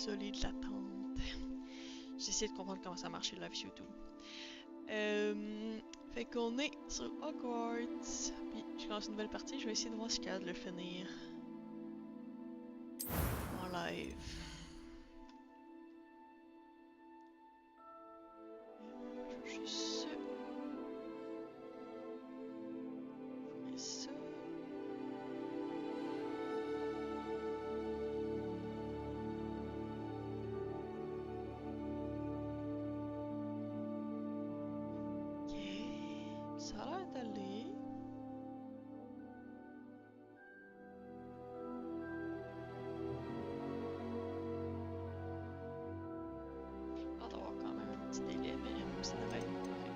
Désolée de l'attente. J'essaie de comprendre comment ça marche le live sur YouTube. Fait qu'on est sur Hogwarts. Puis je commence une nouvelle partie. Je vais essayer de voir si je suis capable de le finir en live. Je vais juste ouvrir ça. Ok, ça a l'air d'aller. On va avoir quand même un petit délai, mais ça devrait être correct.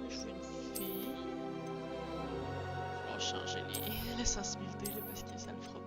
Je veux une fille. On va changer la sensibilité là, parce que ça le fera pas.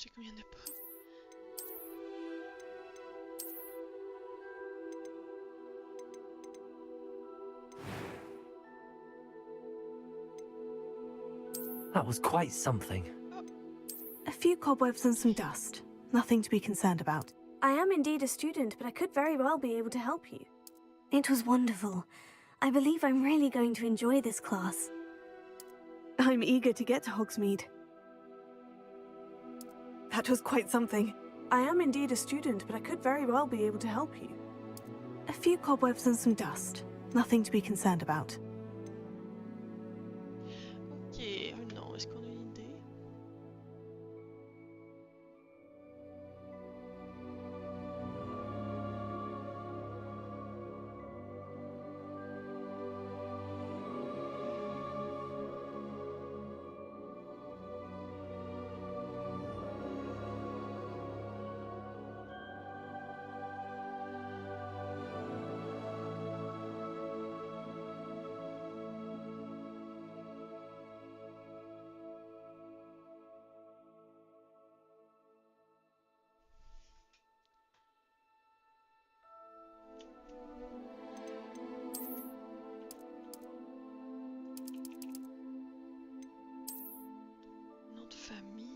sais combien il n'y en a pas. That was quite something. A few cobwebs and some dust. Nothing to be concerned about. I am indeed a student, but I could very well be able to help you. It was wonderful. I believe I'm really going to enjoy this class. I'm eager to get to Hogsmeade. That was quite something. I am indeed a student, but I could very well be able to help you. A few cobwebs and some dust. Nothing to be concerned about. Ok, non, est-ce qu'on a une idée? Nom de famille.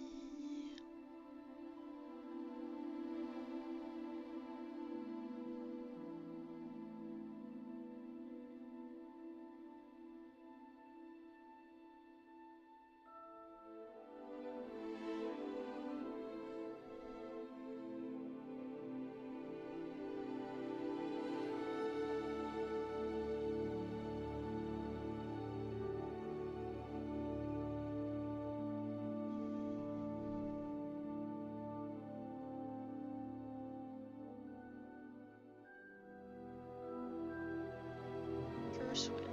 Cursewell.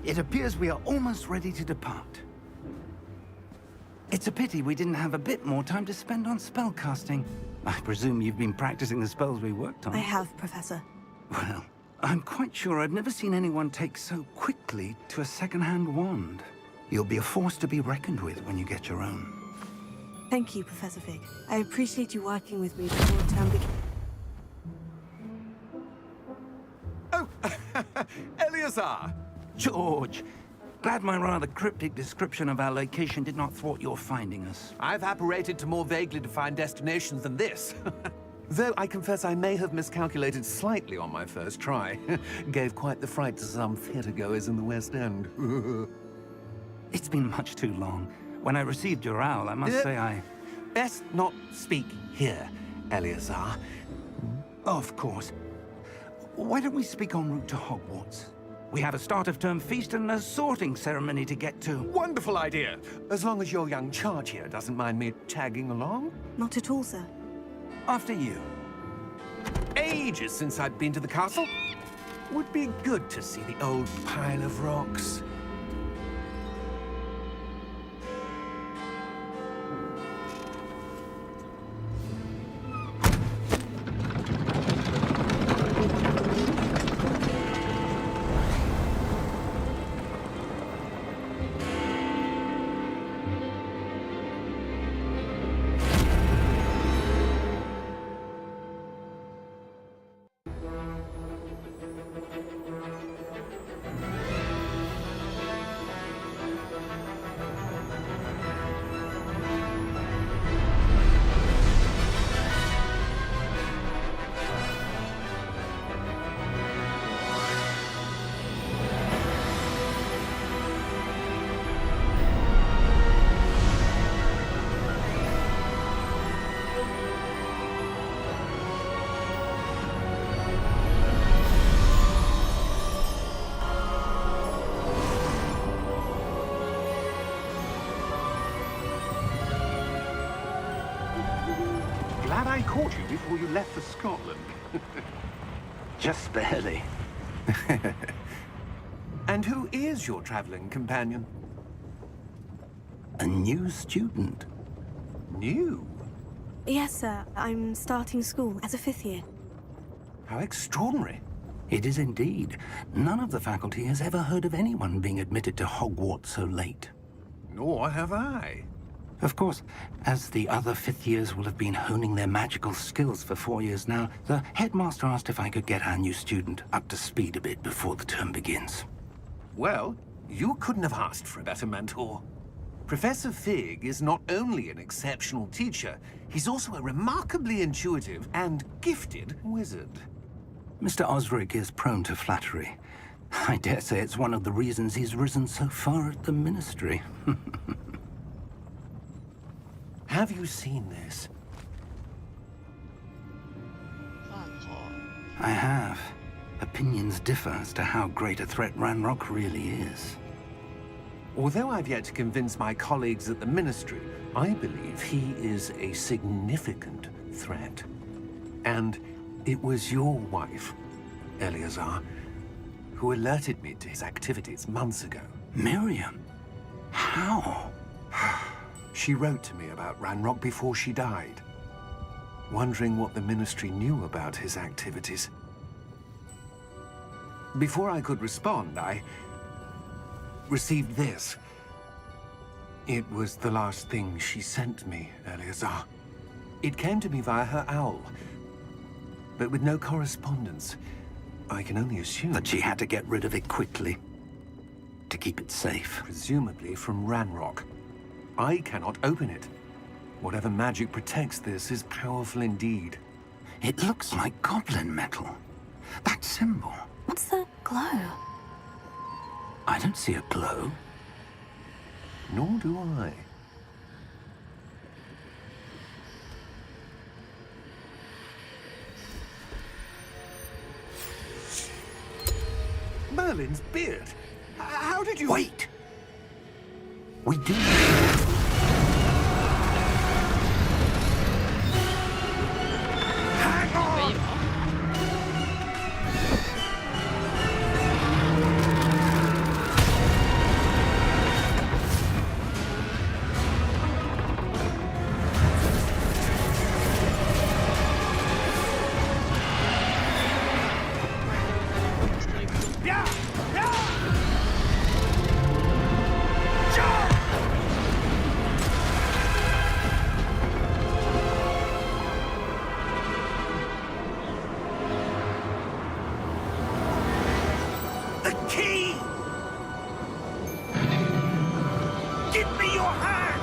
It appears we are almost ready to depart. It's a pity we didn't have a bit more time to spend on spellcasting. I presume you've been practicing the spells we worked on. I have, Professor. Well, I'm quite sure I've never seen anyone take so quickly to a second-hand wand. You'll be a force to be reckoned with when you get your own. Thank you, Professor Fig. I appreciate you working with me before the term begins. Oh, Eleazar! George, glad my rather cryptic description of our location did not thwart your finding us. I've apparated to more vaguely defined destinations than this. Though I confess I may have miscalculated slightly on my first try. Gave quite the fright to some theatre-goers in the West End. It's been much too long. When I received your owl, I must say I... Best not speak here, Eleazar. Of course. Why don't we speak en route to Hogwarts? We have a start-of-term feast and a sorting ceremony to get to. Wonderful idea! As long as your young charge here doesn't mind me tagging along. Not at all, sir. After you. Ages since I'd been to the castle. Would be good to see the old pile of rocks. caught you before you left for Scotland. Just barely. And who is your traveling companion? A new student. New? Yes, sir. I'm starting school as a 5th year. How extraordinary. It is indeed. None of the faculty has ever heard of anyone being admitted to Hogwarts so late. Nor have I. Of course, as the other 5th years will have been honing their magical skills for 4 years now, the headmaster asked if I could get our new student up to speed a bit before the term begins. Well, you couldn't have asked for a better mentor. Professor Fig is not only an exceptional teacher, he's also a remarkably intuitive and gifted wizard. Mr. Osric is prone to flattery. I dare say it's one of the reasons he's risen so far at the Ministry. Have you seen this? I have. Opinions differ as to how great a threat Ranrock really is. Although I've yet to convince my colleagues at the Ministry, I believe he is a significant threat. And it was your wife, Eleazar, who alerted me to his activities months ago. Miriam? How? She wrote to me about Ranrock before she died, wondering what the Ministry knew about his activities. Before I could respond, I received this. It was the last thing she sent me, Eleazar. It came to me via her owl, but with no correspondence. I can only assume That she had to get rid of it quickly. To keep it safe. presumably from Ranrock. I cannot open it. Whatever magic protects this is powerful indeed. It looks like goblin metal. That symbol. What's that glow? I don't see a glow. Nor do I. Merlin's beard. How did you... Wait! We do. The key! Give me your hand!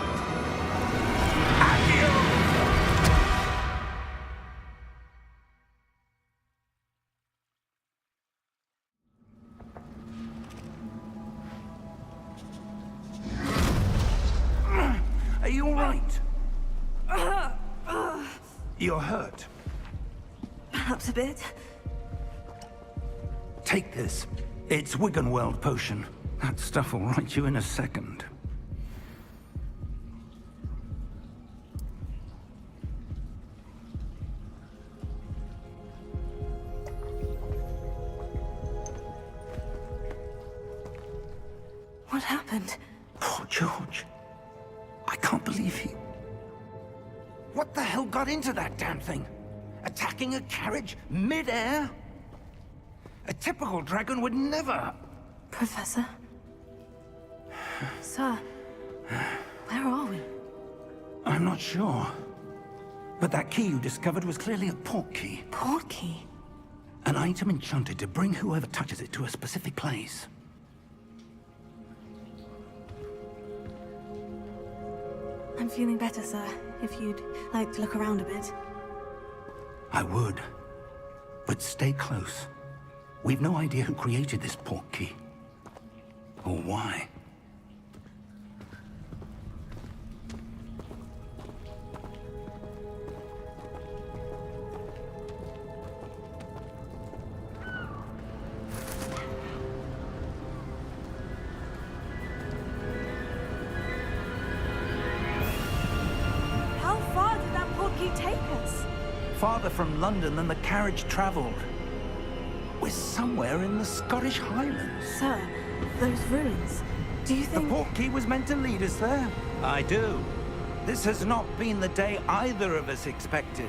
Accio! Are you all right? You're hurt. Perhaps a bit. Take this. It's Wiggenweld potion. That stuff will right you in a second. What happened? Poor George. I can't believe he... What the hell got into that damn thing? Attacking a carriage mid-air? A typical dragon would never... Professor? Sir? Where are we? I'm not sure. But that key you discovered was clearly a port key. Port key? An item enchanted to bring whoever touches it to a specific place. I'm feeling better, sir. If you'd like to look around a bit. I would. But stay close. We've no idea who created this port key. Or why. How far did that port key take us? farther from London than the carriage travelled. We're somewhere in the Scottish Highlands. Sir, those ruins. Do you The think... portkey was meant to lead us there? I do. This has not been the day either of us expected.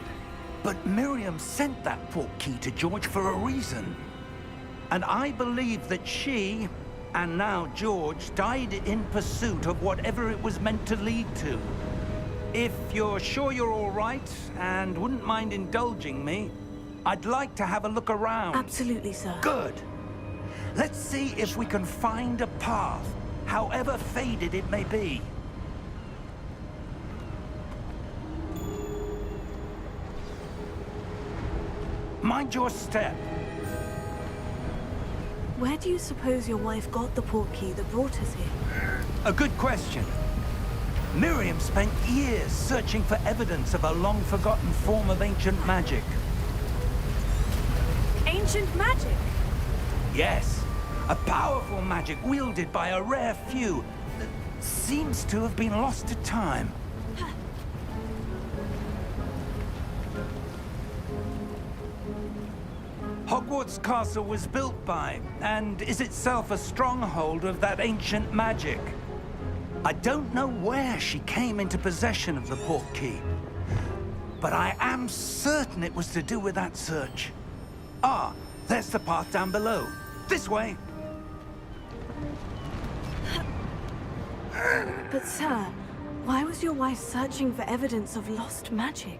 But Miriam sent that portkey to George for a reason. And I believe that she, and now George, died in pursuit of whatever it was meant to lead to. If you're sure you're all right, and wouldn't mind indulging me, I'd like to have a look around. Absolutely, sir. Good. Let's see if we can find a path, however faded it may be. Mind your step. Where do you suppose your wife got the portkey that brought us here? A good question. Miriam spent years searching for evidence of a long-forgotten form of ancient magic. Ancient magic? Yes, a powerful magic wielded by a rare few that seems to have been lost to time. Hogwarts Castle was built by, and is itself a stronghold of that ancient magic. I don't know where she came into possession of the portkey, but I am certain it was to do with that search. Ah, there's the path down below. This way. But sir, why was your wife searching for evidence of lost magic?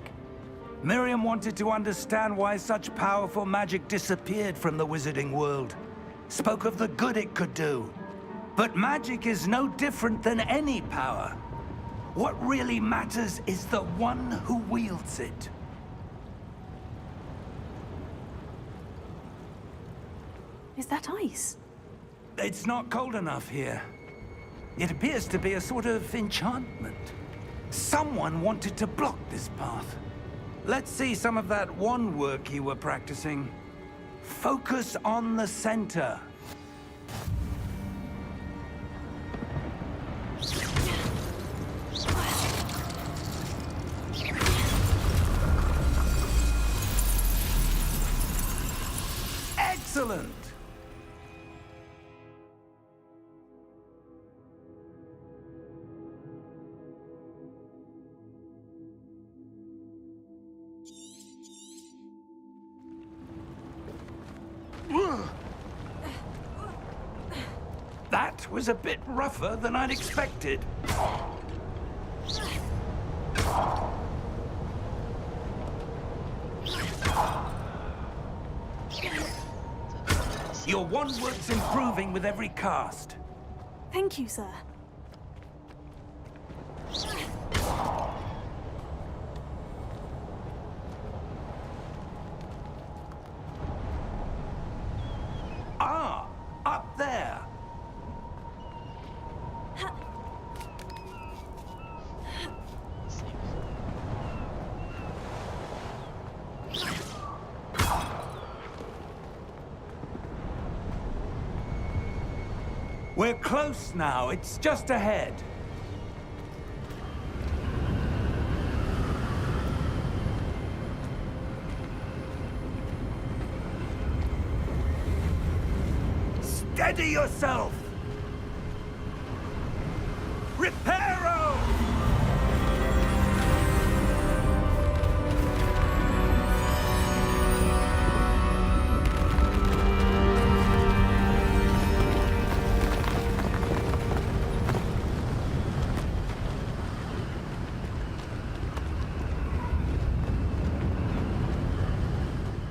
Miriam wanted to understand why such powerful magic disappeared from the wizarding world. Spoke of the good it could do. But magic is no different than any power. What really matters is the one who wields it. Is that ice? It's not cold enough here. It appears to be a sort of enchantment. Someone wanted to block this path. Let's see some of that wand work you were practicing. Focus on the center. Excellent! That was a bit rougher than I'd expected. Your wand work's improving with every cast. Thank you, sir. Ah, up there. We're close now. It's just ahead. Steady yourself! Reparo!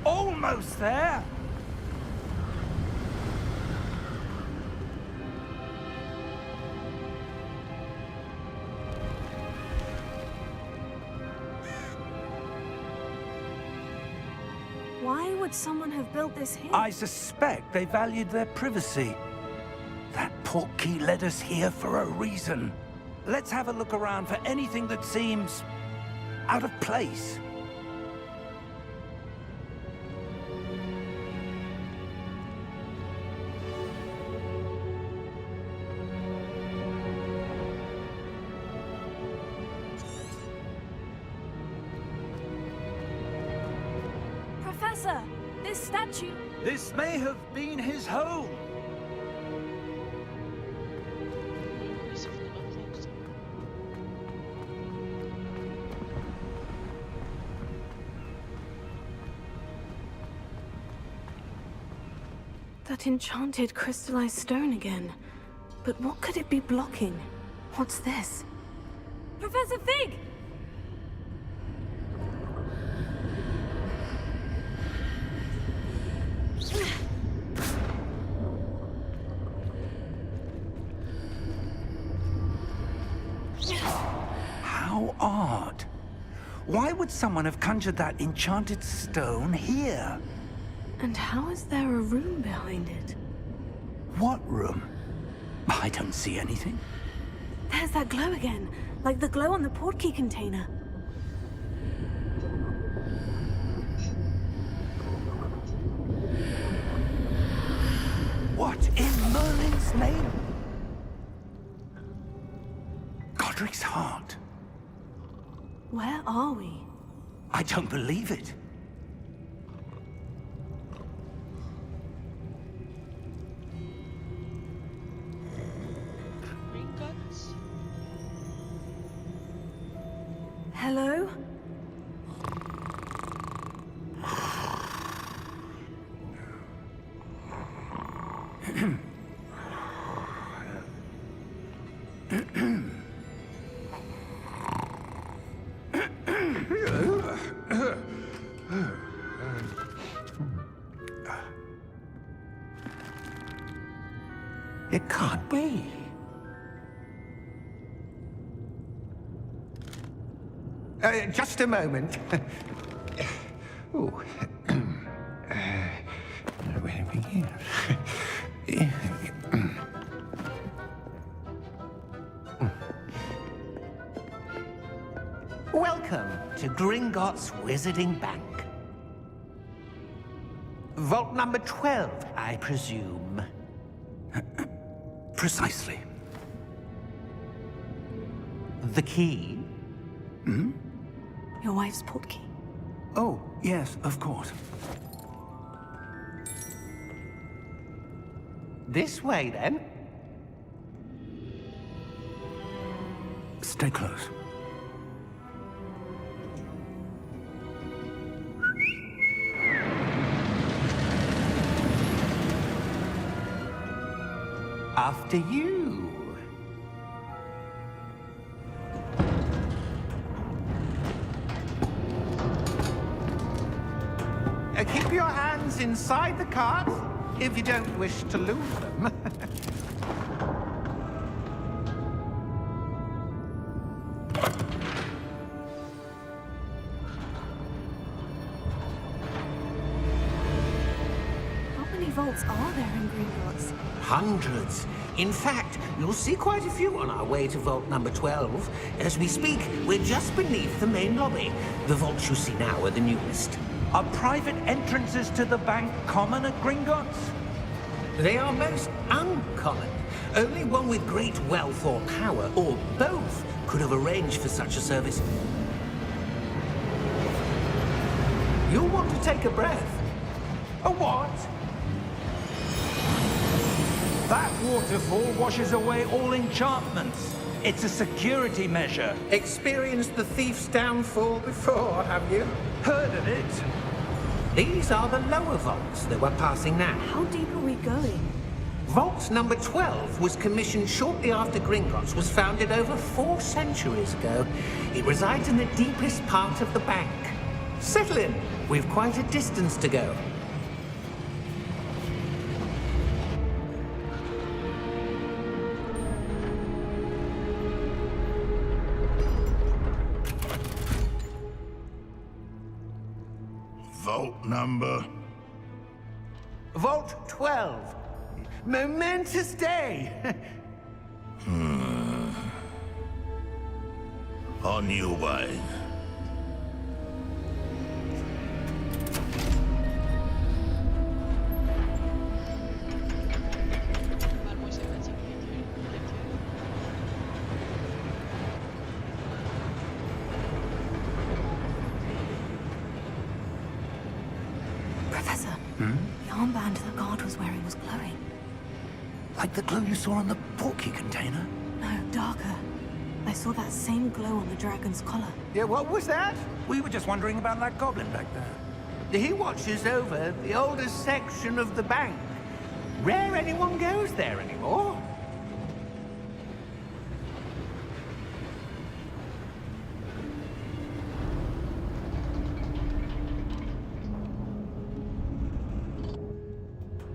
Almost there! Why would someone have built this here? I suspect they valued their privacy. That portkey led us here for a reason. Let's have a look around for anything that seems out of place. Professor! This statue... This may have been his home. Isso foi uma frente. That enchanted crystallized stone again. But what could it be blocking? What's this? Professor Fig! How odd. Why would someone have conjured that enchanted stone here? And how is there a room behind it? What room? I don't see anything. There's that glow again, like the glow on the portkey container. What in Merlin's name? Godric's heart. Where are we? I don't believe it. Gringotts? Hello? It can't be. Just a moment. Oh. Where are we here? Welcome to Gringotts Wizarding Bank. Vault number 12, I presume. Precisely. The key? Your wife's portkey. Oh, yes, of course. This way, then. Stay close. After you. Keep your hands inside the cart if you don't wish to lose them. How many vaults are there in Gringotts? Hundreds. In fact, you'll see quite a few on our way to vault number 12. As we speak, we're just beneath the main lobby. The vaults you see now are the newest. Are private entrances to the bank common at Gringotts? They are most uncommon. Only one with great wealth or power, or both, could have arranged for such a service. You'll want to take a breath. A what? That waterfall washes away all enchantments. It's a security measure. Experienced the thief's downfall before, have you? Heard of it? These are the lower vaults that we're passing now. How deep are we going? Vault number 12 was commissioned shortly after Gringotts was founded over 4 centuries ago. It resides in the deepest part of the bank. Settle in. We've quite a distance to go. Vault number? Vault 12. Momentous day. On your way. Pas moins sympathique que... was wearing was glowing. Like the glow you saw on the porky container? No, darker. I saw that same glow on the dragon's collar. Yeah, what was that? We were just wondering about that goblin back there. He watches over the oldest section of the bank. Rare anyone goes there anymore.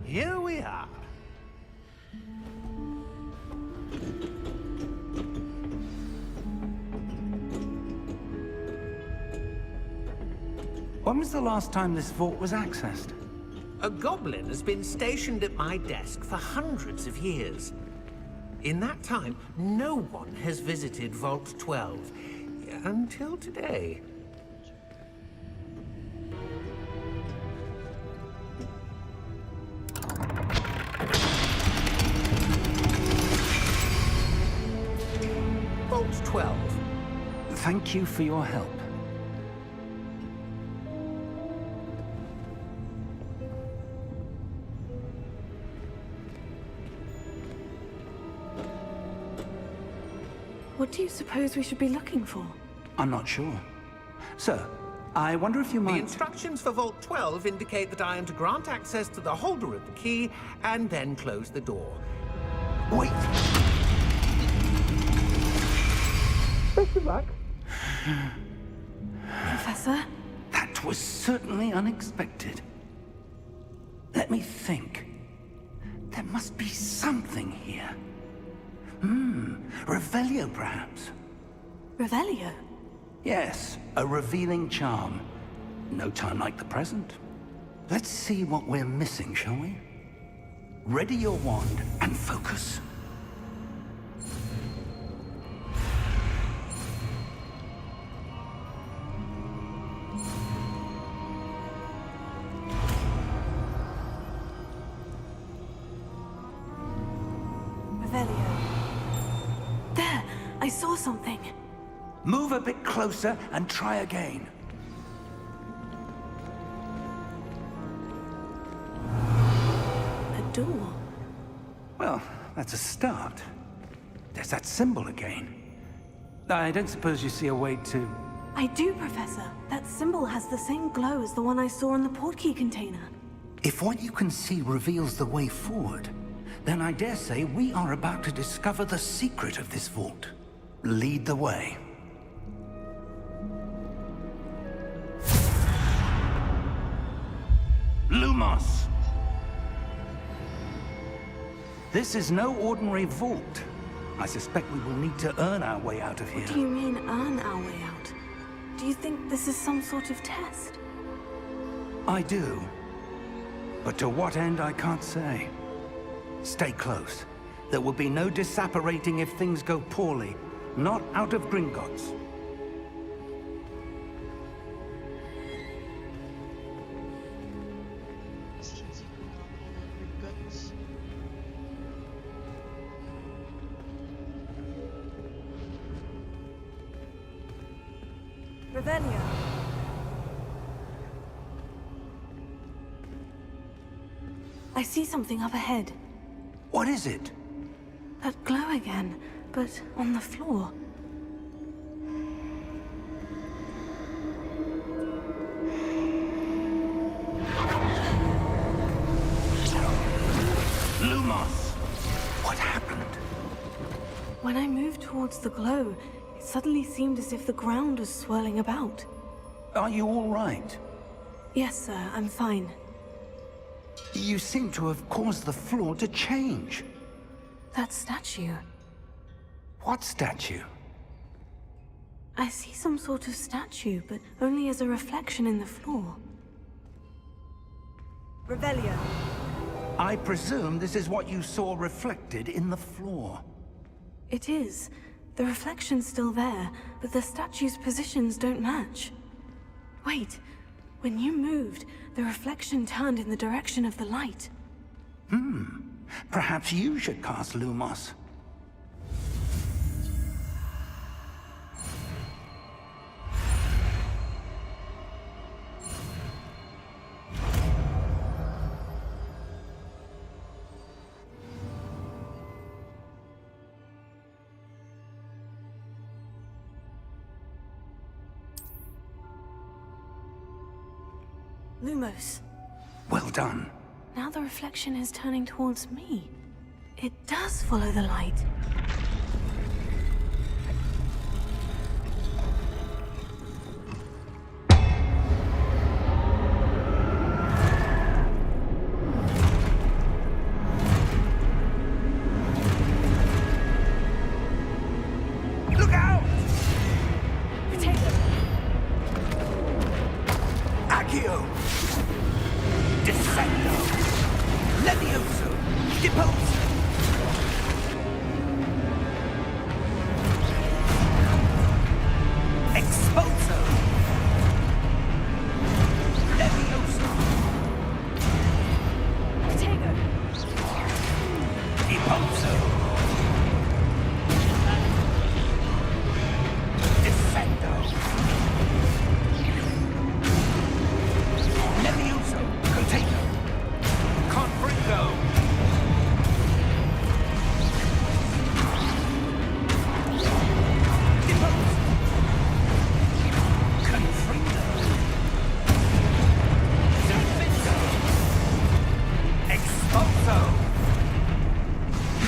Here we are. When was the last time this vault was accessed? A goblin has been stationed at my desk for hundreds of years. In that time, no one has visited Vault 12. Until today. Vault 12. Thank you for your help. What do you suppose we should be looking for? I'm not sure. Sir, I wonder if you The might... instructions for Vault 12 indicate that I am to grant access to the holder of the key and then close the door. Wait! Best of luck. Professor? That was certainly unexpected. Let me think. There must be something here. Revelio, perhaps? Revelio? Yes, a revealing charm. No time like the present. Let's see what we're missing, shall we? Ready your wand and focus. Revelio. There! I saw something. Move a bit closer and try again. A door. Well, that's a start. There's that symbol again. I don't suppose you see a way to... I do, Professor. That symbol has the same glow as the one I saw in the portkey container. If what you can see reveals the way forward, then I dare say we are about to discover the secret of this vault. Lead the way. Lumos! This is no ordinary vault. I suspect we will need to earn our way out of here. What do you mean, earn our way out? Do you think this is some sort of test? I do. But to what end, I can't say. Stay close. There will be no disapparating if things go poorly. Not out of Gringotts. Est-ce qu'il dit qu'on va en prendre un Gringotts? Revelio. I see something up ahead. What is it? That glow again, but on the floor. Lumos! What happened? When I moved towards the glow, it suddenly seemed as if the ground was swirling about. Are you all right? Yes, sir, I'm fine. You seem to have caused the floor to change. That statue. What statue? I see some sort of statue, but only as a reflection in the floor. Revelio. I presume this is what you saw reflected in the floor. It is. The reflection's still there, but the statue's positions don't match. Wait. When you moved, the reflection turned in the direction of the light. Perhaps you should cast Lumos. Lumos. Well done. Now the reflection is turning towards me. It does follow the light. Look out! Potato. Accio! Descendo! Levioso! Depulso! Expulso! Levioso! Potato. Depulso! Descendo! Levioso! Potato! Confringo! Depulso! Confringo! Defendo! Expulso!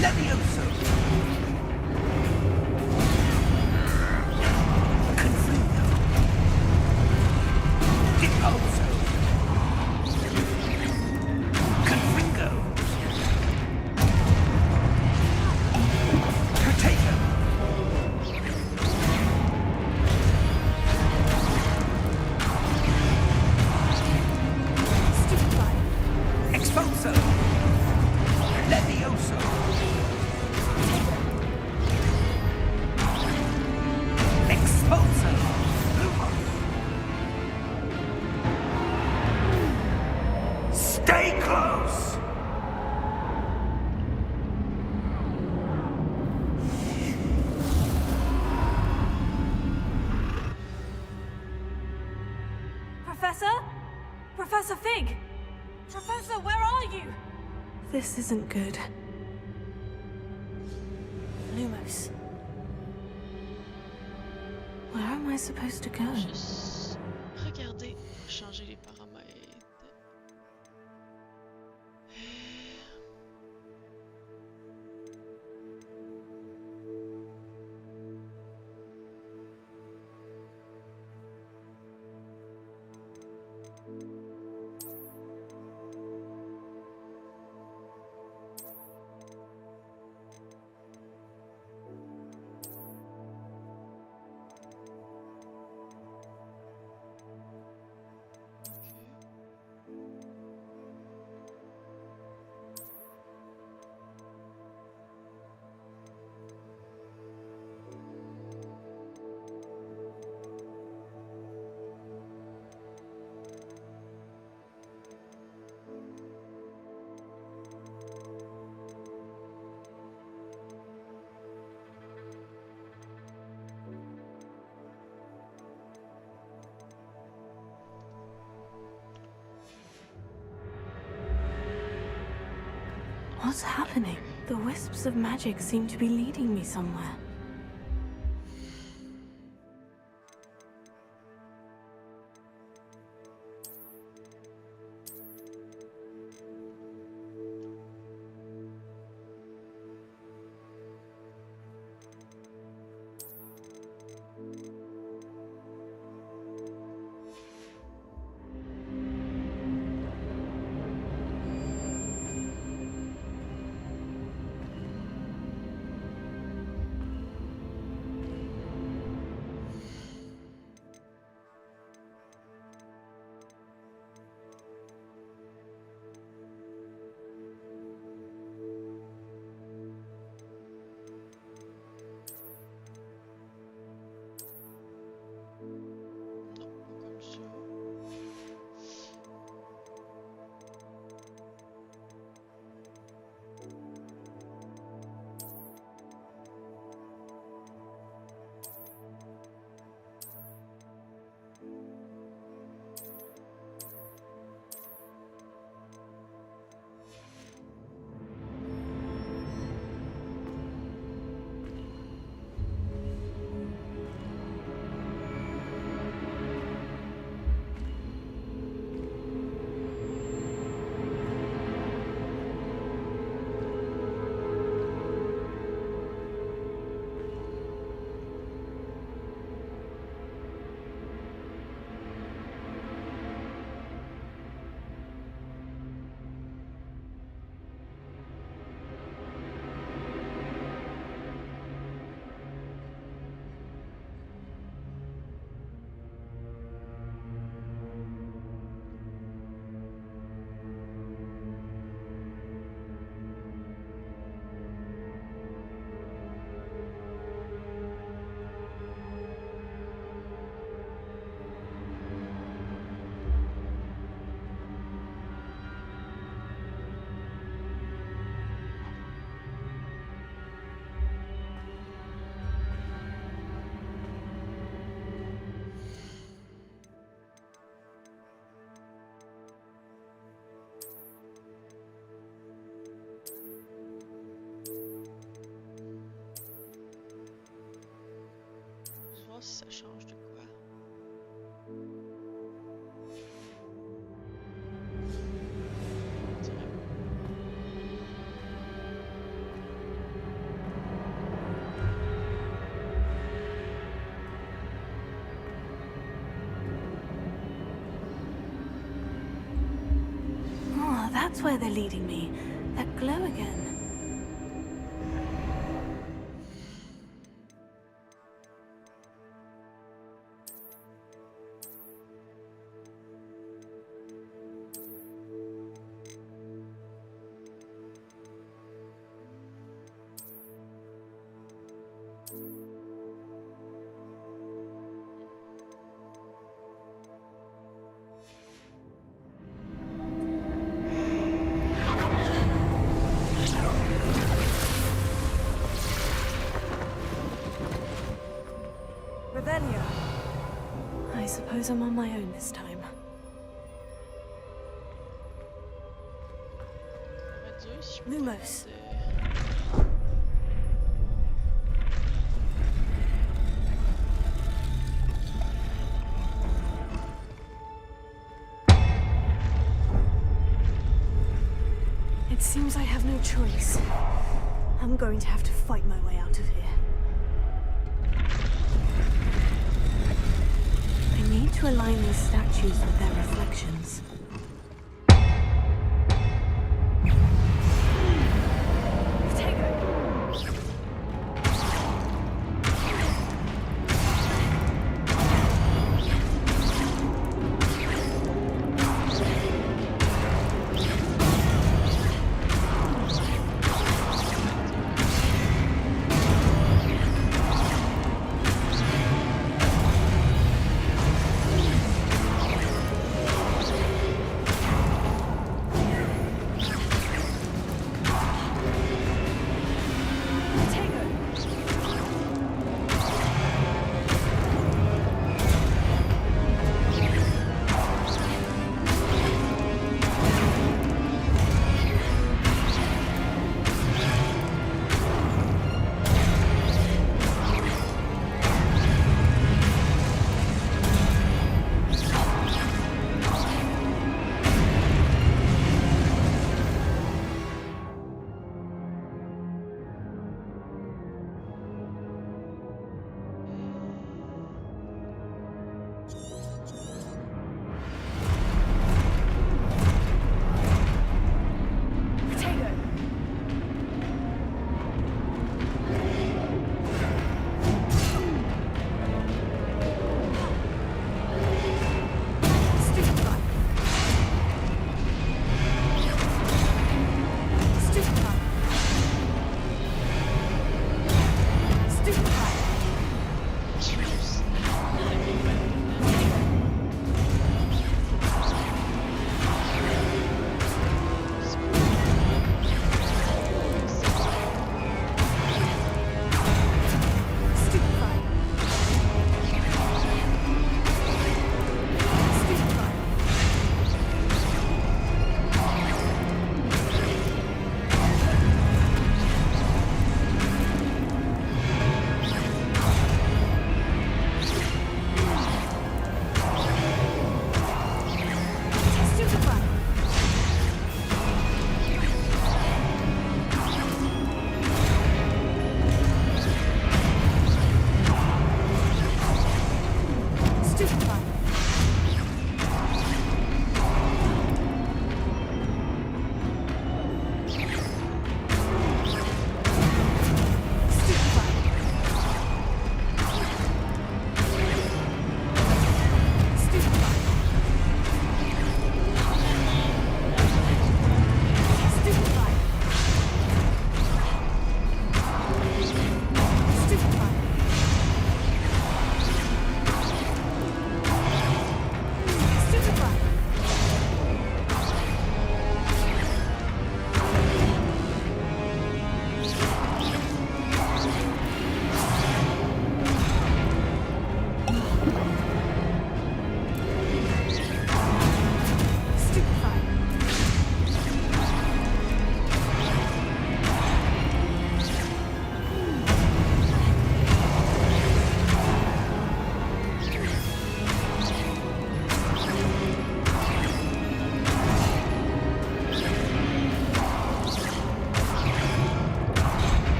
Levioso! Confringo! Depulso! Confringo! Potato! Stupefy. Expulso! Levioso! Expulso! Stay close! Professor? Professor Fig! Professor, where are you? This isn't good. Lumos. Where am I supposed to go? Juste regarder, changer les paramètres. What's happening? The wisps of magic seem to be leading me somewhere. that's where they're leading me. That glow again. I suppose I'm on my own this time. Lumos. It seems I have no choice. I'm going to have to fight my way out of here. I need to align these statues with their reflections.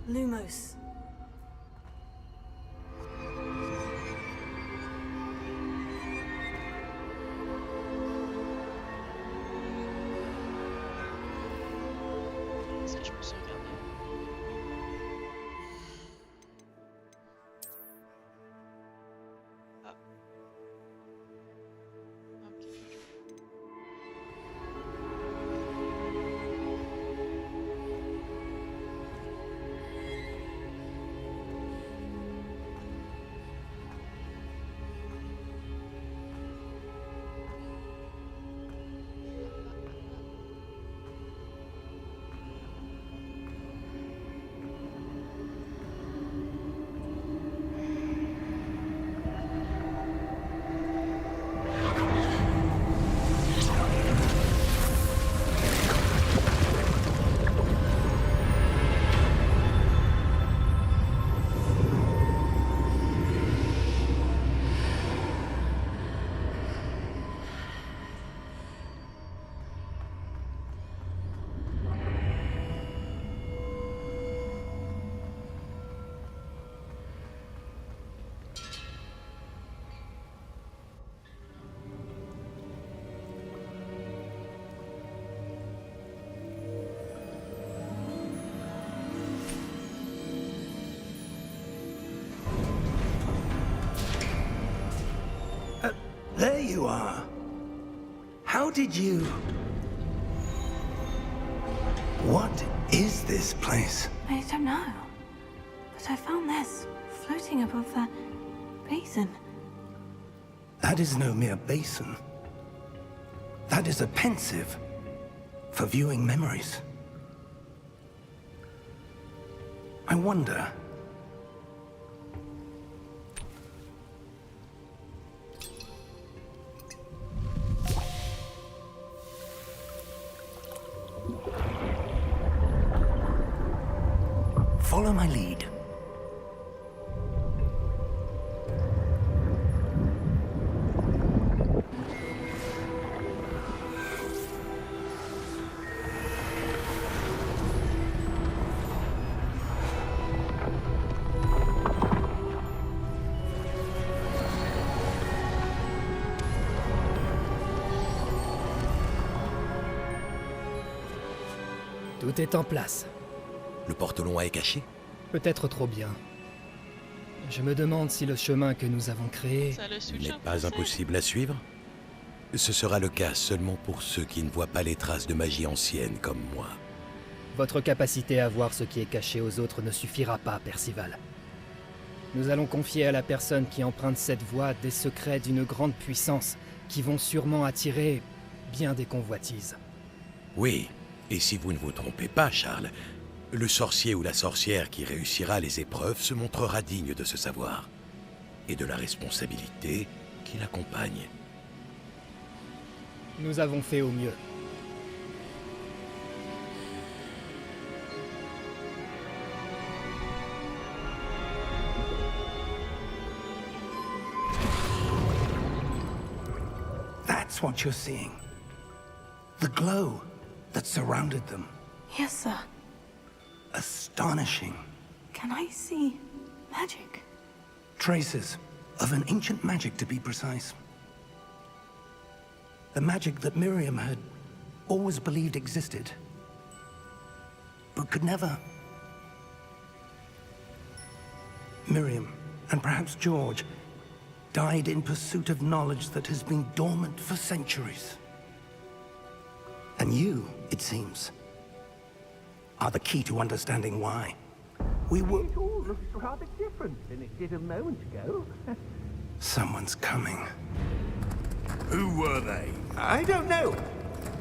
Lumos. Est-ce que je peux sauvegarder? Ah. Ok. There you are. How did you... What is this place? I don't know. But I found this floating above that basin. That is no mere basin. That is a pensive for viewing memories. I wonder... Follow my lead. Tout est en place. Le porte-long est caché? Peut-être trop bien. Je me demande si le chemin que nous avons créé... Ça le switch N'est en pas français. impossible à suivre? Ce sera le cas seulement pour ceux qui ne voient pas les traces de magie ancienne comme moi. Votre capacité à voir ce qui est caché aux autres ne suffira pas, Percival. Nous allons confier à la personne qui emprunte cette voie des secrets d'une grande puissance qui vont sûrement attirer bien des convoitises. Oui, et si vous ne vous trompez pas, Charles, le sorcier ou la sorcière qui réussira les épreuves se montrera digne de ce savoir et de la responsabilité qui l'accompagne. Nous avons fait au mieux. That's what you're seeing. The glow that surrounded them. Yes, sir. Astonishing. Can I see magic? Traces of an ancient magic, to be precise. The magic that Miriam had always believed existed, but could never. Miriam, and perhaps George, died in pursuit of knowledge that has been dormant for centuries. And you, it seems, are the key to understanding why. We were... It all looks rather different than it did a moment ago. Someone's coming. Who were they? I don't know.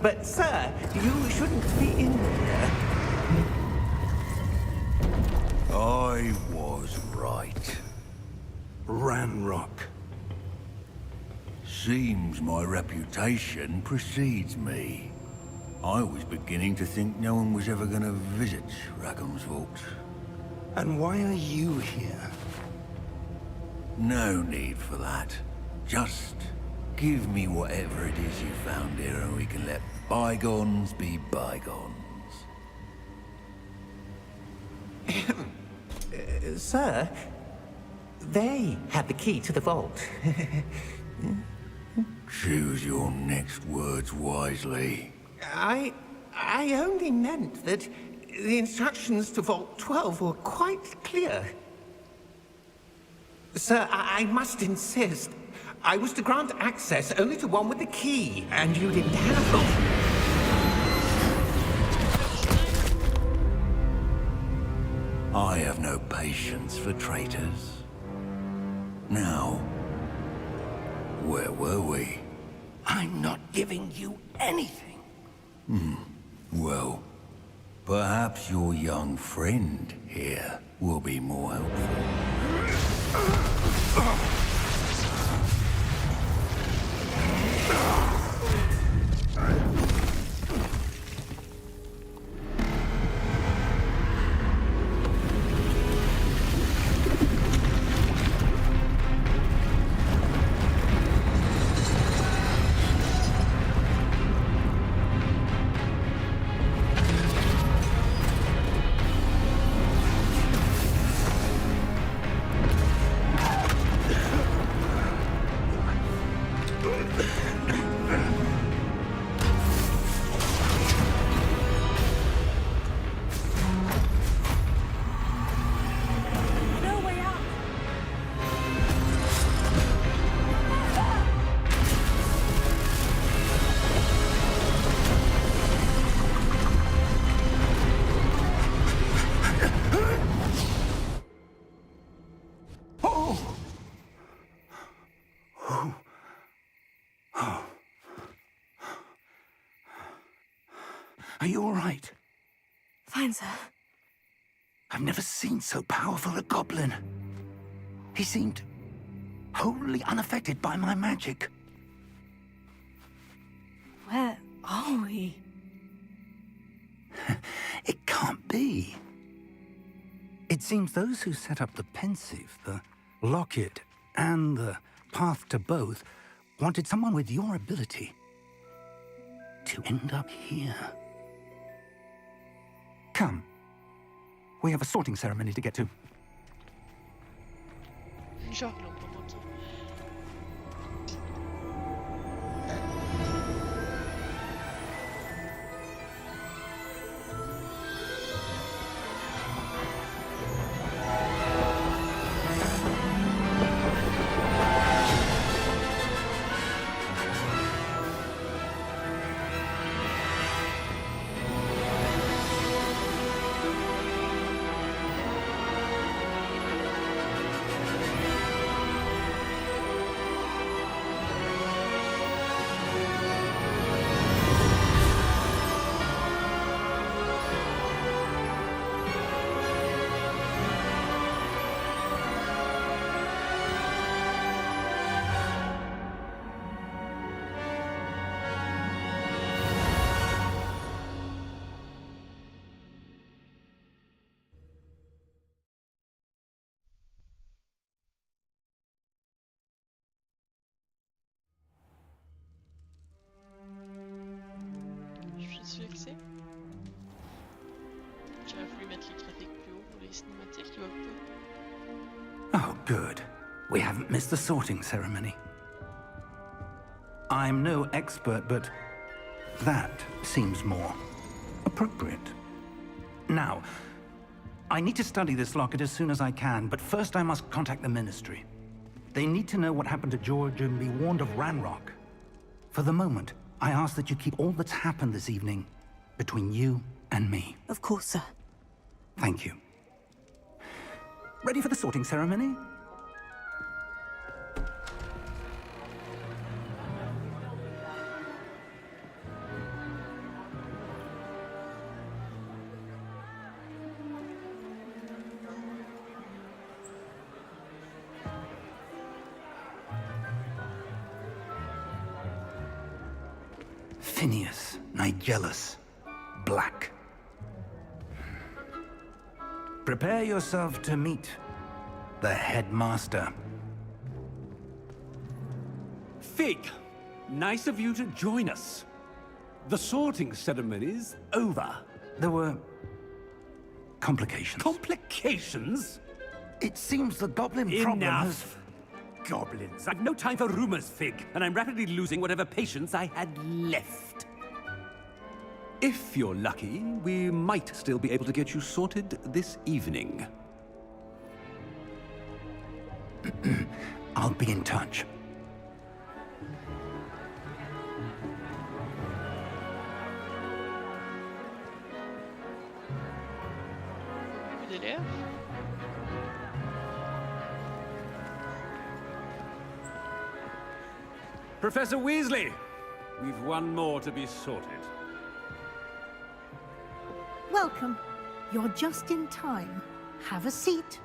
But, sir, you shouldn't be in here. I was right. Ranrock. Seems my reputation precedes me. I was beginning to think no one was ever gonna visit Rackham's Vault. And why are you here? No need for that. Just give me whatever it is you found here and we can let bygones be bygones. Sir, they had the key to the vault. Choose your next words wisely. I only meant that the instructions to Vault 12 were quite clear. Sir, I must insist. I was to grant access only to one with the key, and you didn't have it. I have no patience for traitors. Now, where were we? I'm not giving you anything. Well, perhaps your young friend here will be more helpful. Are you all right? Fine, sir. I've never seen so powerful a goblin. He seemed wholly unaffected by my magic. Where are we? It can't be. It seems those who set up the pensive, the locket, and the path to both wanted someone with your ability to end up here. Come. We have a sorting ceremony to get to. Genre, ils l'ont pas manqué. Je suis vexée. J'aurais voulu mettre les graphiques plus haut pour les cinématiques, tu vois pas. Oh, good. We haven't missed the sorting ceremony. I'm no expert, but that seems more appropriate. Now, I need to study this locket as soon as I can, but first I must contact the Ministry. They need to know what happened to George and be warned of Ranrock. For the moment, I ask that you keep all that's happened this evening between you and me. Of course, sir. Thank you. Ready for the sorting ceremony? Phineas, Nigellus, Black. Prepare yourself to meet the headmaster. Fig, nice of you to join us. The sorting ceremony's over. There were complications. Complications? It seems the goblin problem has... Enough! Goblins. I've no time for rumors, Fig, and I'm rapidly losing whatever patience I had left. If you're lucky, we might still be able to get you sorted this evening. I'll be in touch. D'élèves. Professor Weasley, we've one more to be sorted. Welcome. You're just in time. Have a seat.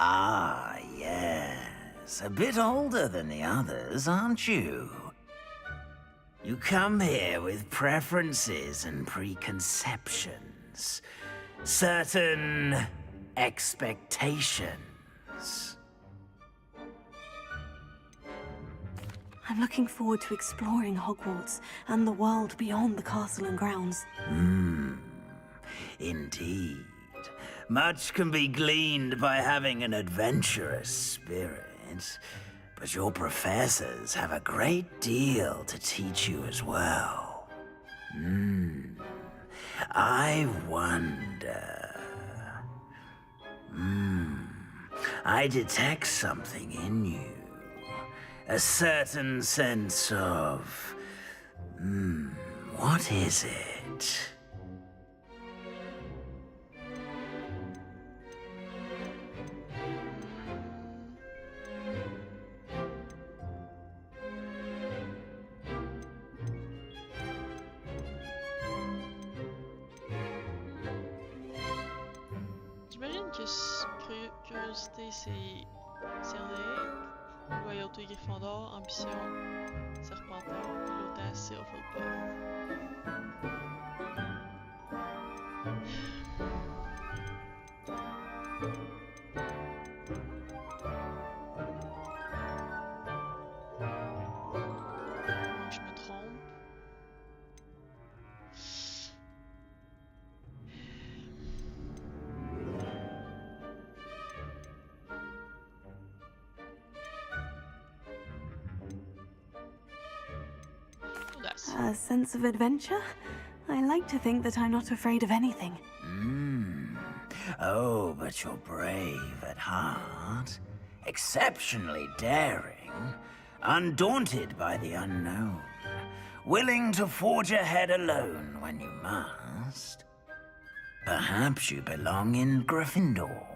Ah, yes. A bit older than the others, aren't you? You come here with preferences and preconceptions. Certain expectations. I'm looking forward to exploring Hogwarts and the world beyond the castle and grounds. Indeed. Much can be gleaned by having an adventurous spirit, but your professors have a great deal to teach you as well. I wonder... I detect something in you. A certain sense of... what is it? J'imagine que curiosité c'est Serlec, loyauté Gryffondor, ambition Serpentard, et l'audace c'est Hufflepuff. Je me trompe. Audace. A sense of adventure? I like to think that I'm not afraid of anything. Oh, but you're brave at heart. Exceptionally daring. Undaunted by the unknown. Willing to forge ahead alone when you must. Perhaps you belong in Gryffindor.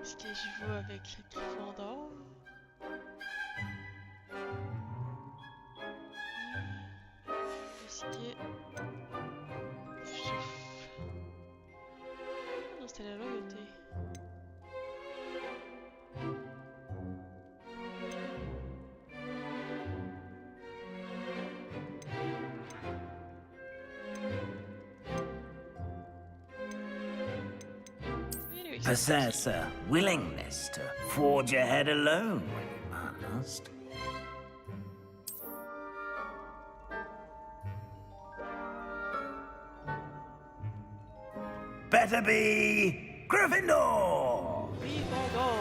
Est-ce que je joue avec le Gryffondor? Est-ce que... Non, c'était la loyauté. Possess a willingness to forge ahead alone when you must. Better be Gryffindor! Gryffondor!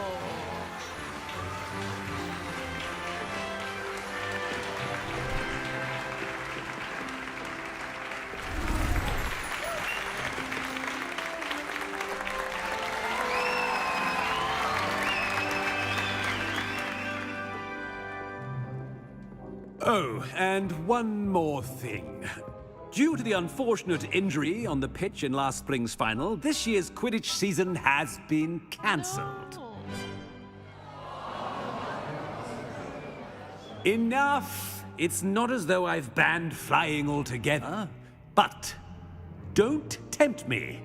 Oh, and one more thing. Due to the unfortunate injury on the pitch in last spring's final, this year's Quidditch season has been cancelled. No. Enough! It's not as though I've banned flying altogether. But don't tempt me.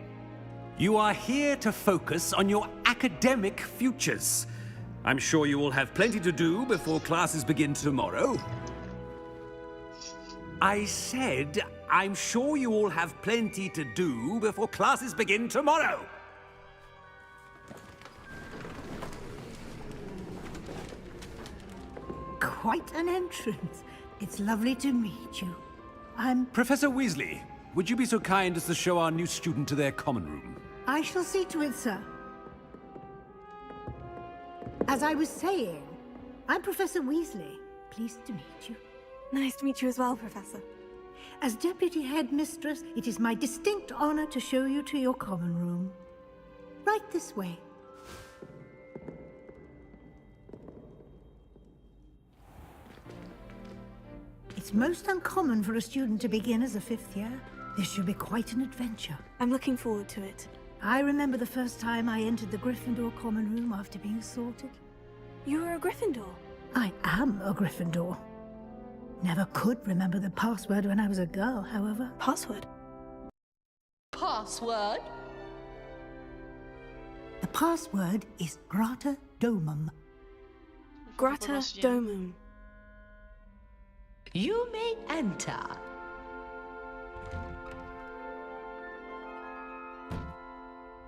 You are here to focus on your academic futures. I'm sure you will have plenty to do before classes begin tomorrow. I said I'm sure you all have plenty to do before classes begin tomorrow. Quite an entrance. It's lovely to meet you. I'm... Professor Weasley, would you be so kind as to show our new student to their common room? I shall see to it, sir. As I was saying, I'm Professor Weasley. Pleased to meet you. Nice to meet you as well, Professor. As Deputy Headmistress, it is my distinct honor to show you to your common room. Right this way. It's most uncommon for a student to begin as a fifth year. This should be quite an adventure. I'm looking forward to it. I remember the first time I entered the Gryffindor common room after being sorted. You were a Gryffindor? I am a Gryffindor. Never could remember the password when I was a girl, however. Password? Password? The password is Grata Domum. Grata Domum. You may enter.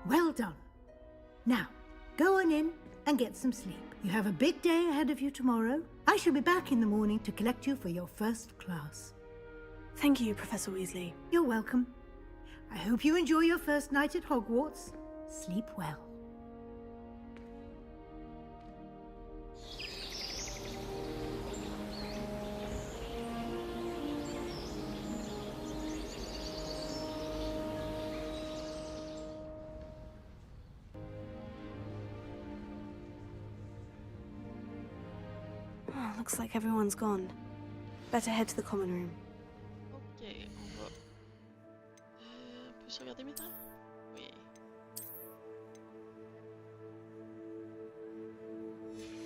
Well done. Now, go on in and get some sleep. You have a big day ahead of you tomorrow. I shall be back in the morning to collect you for your first class. Thank you, Professor Weasley. You're welcome. I hope you enjoy your first night at Hogwarts. Sleep well. Oh, looks like everyone's gone. Better head to the common room. Ok, on va... on peut se regarder maintenant? Oui.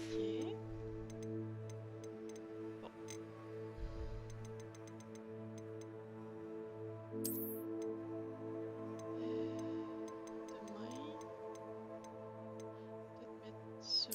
Ok. Bon. Demain... Peut-être mettre ça...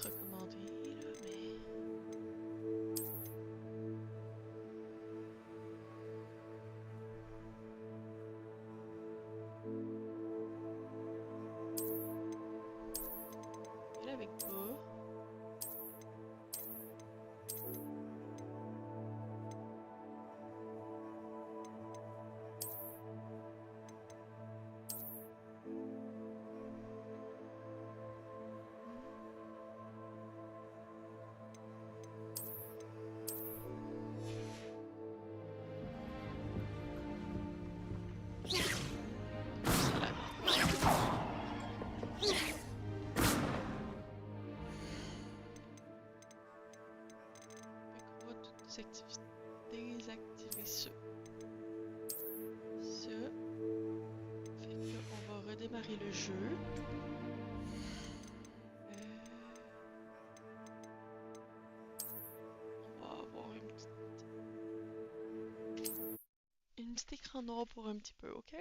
recommandé là, mais... Et là avec pas... Désactiver ça. Ça. Fait que on va redémarrer le jeu. On va avoir une petite écran noir pour un petit peu, ok?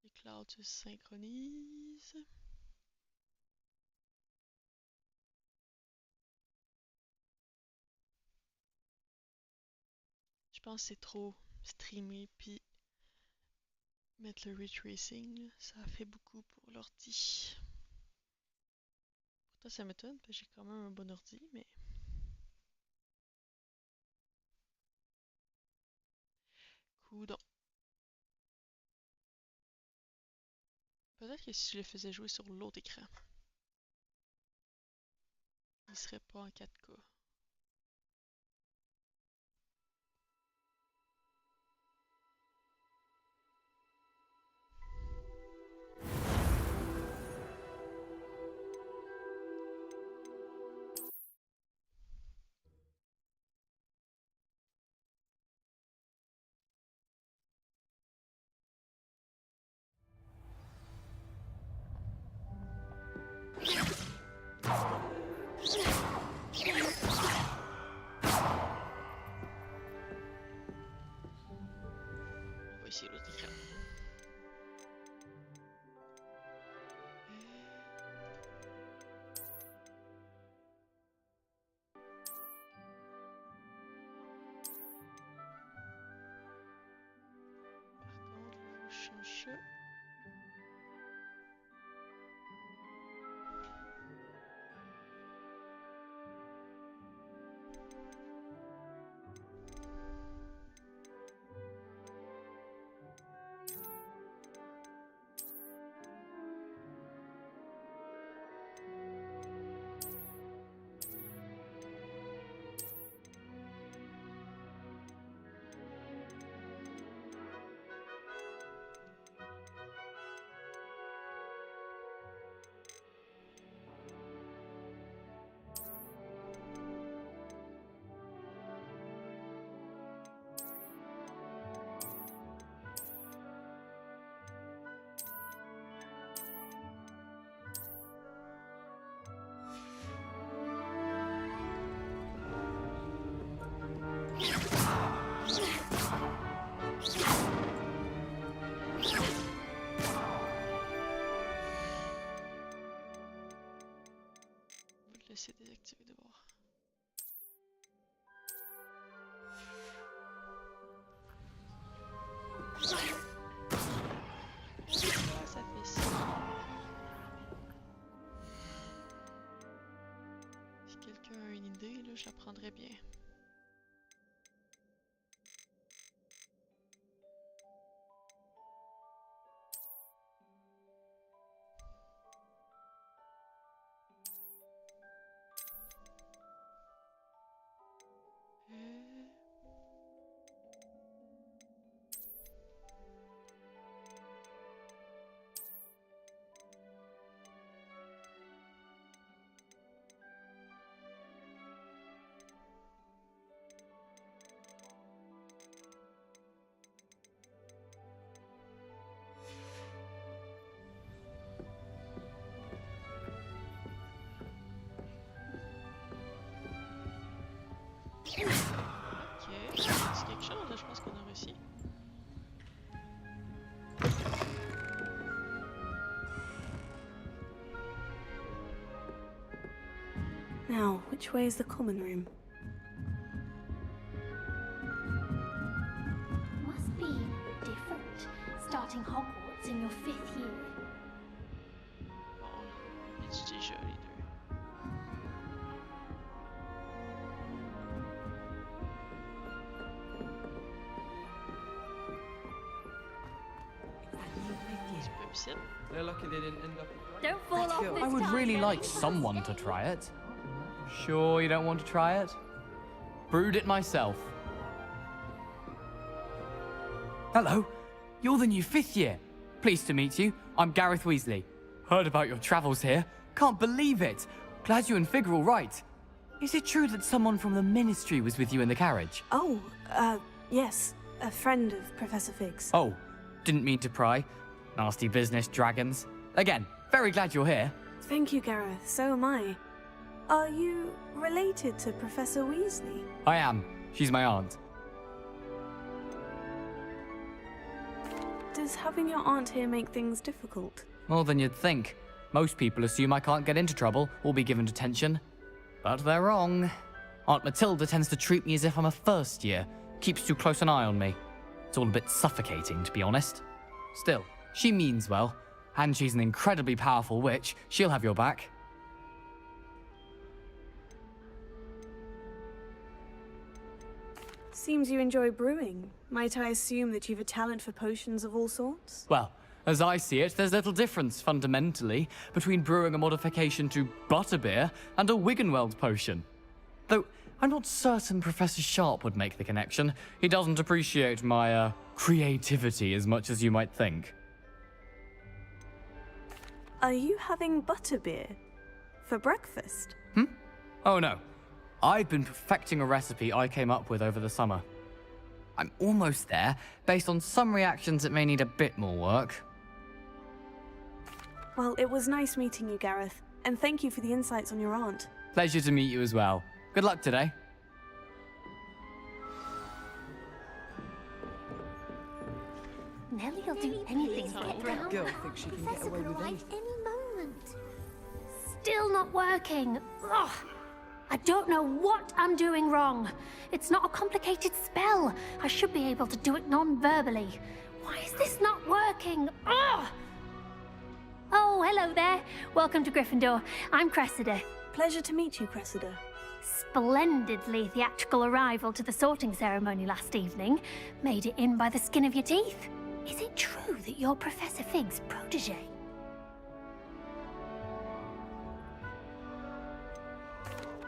Les clouds se synchronisent. Je pense que c'est trop streamer puis mettre le ray tracing, là, ça fait beaucoup pour l'ordi. Pourtant ça m'étonne parce que j'ai quand même un bon ordi, mais... Coudonc. Peut-être que si je le faisais jouer sur l'autre écran, il serait pas en 4K. On va essayer l'autre écran. Par contre, il faut que je change ça. Laisser désactiver d'abord. Ah, ça fait ça. Si quelqu'un a une idée, là, je la prendrais bien. Ok, c'est quelque chose, là, je pense qu'on a réussi. Now, which way is the common room? Must be different, starting Hogwarts in your 5th year. Bon, on étudie déjà les deux. Tu peux me citer? They're lucky they didn't end up. Don't fall off this I would time, really Lily. like someone to try it. Sure you don't want to try it? Brewed it myself. Hello, you're the new 5th year. Pleased to meet you. I'm Gareth Weasley. Heard about your travels here. Can't believe it. Glad you and Fig are all right. Is it true that someone from the Ministry was with you in the carriage? Oh, yes. A friend of Professor Fig's. Oh, didn't mean to pry. Nasty business, dragons. Again, very glad you're here. Thank you, Gareth. So am I. Are you related to Professor Weasley? I am. She's my aunt. Does having your aunt here make things difficult? More than you'd think. Most people assume I can't get into trouble or be given detention. But they're wrong. Aunt Matilda tends to treat me as if I'm a first year. Keeps too close an eye on me. It's all a bit suffocating, to be honest. Still, she means well. And she's an incredibly powerful witch. She'll have your back. Seems you enjoy brewing. Might I assume that you've a talent for potions of all sorts? Well, As I see it, there's little difference, fundamentally, between brewing a modification to butterbeer and a Wiggenweld potion. Though, I'm not certain Professor Sharp would make the connection. He doesn't appreciate my, creativity as much as you might think. Are you having butterbeer? For breakfast? Oh no. I've been perfecting a recipe I came up with over the summer. I'm almost there. Based on some reactions, it may need a bit more work. Well, it was nice meeting you, Gareth. And thank you for the insights on your aunt. Pleasure to meet you as well. Good luck today. Nellie will do anything to get down. Girl thinks she can get away with anything. Any moment. Still not working. Ugh. I don't know what I'm doing wrong. It's not a complicated spell. I should be able to do it non-verbally. Why is this not working? Ugh. Oh, hello there. Welcome to Gryffindor. I'm Cressida. Pleasure to meet you, Cressida. Splendidly theatrical arrival to the sorting ceremony last evening. Made it in by the skin of your teeth. Is it true that you're Professor Fig's protege?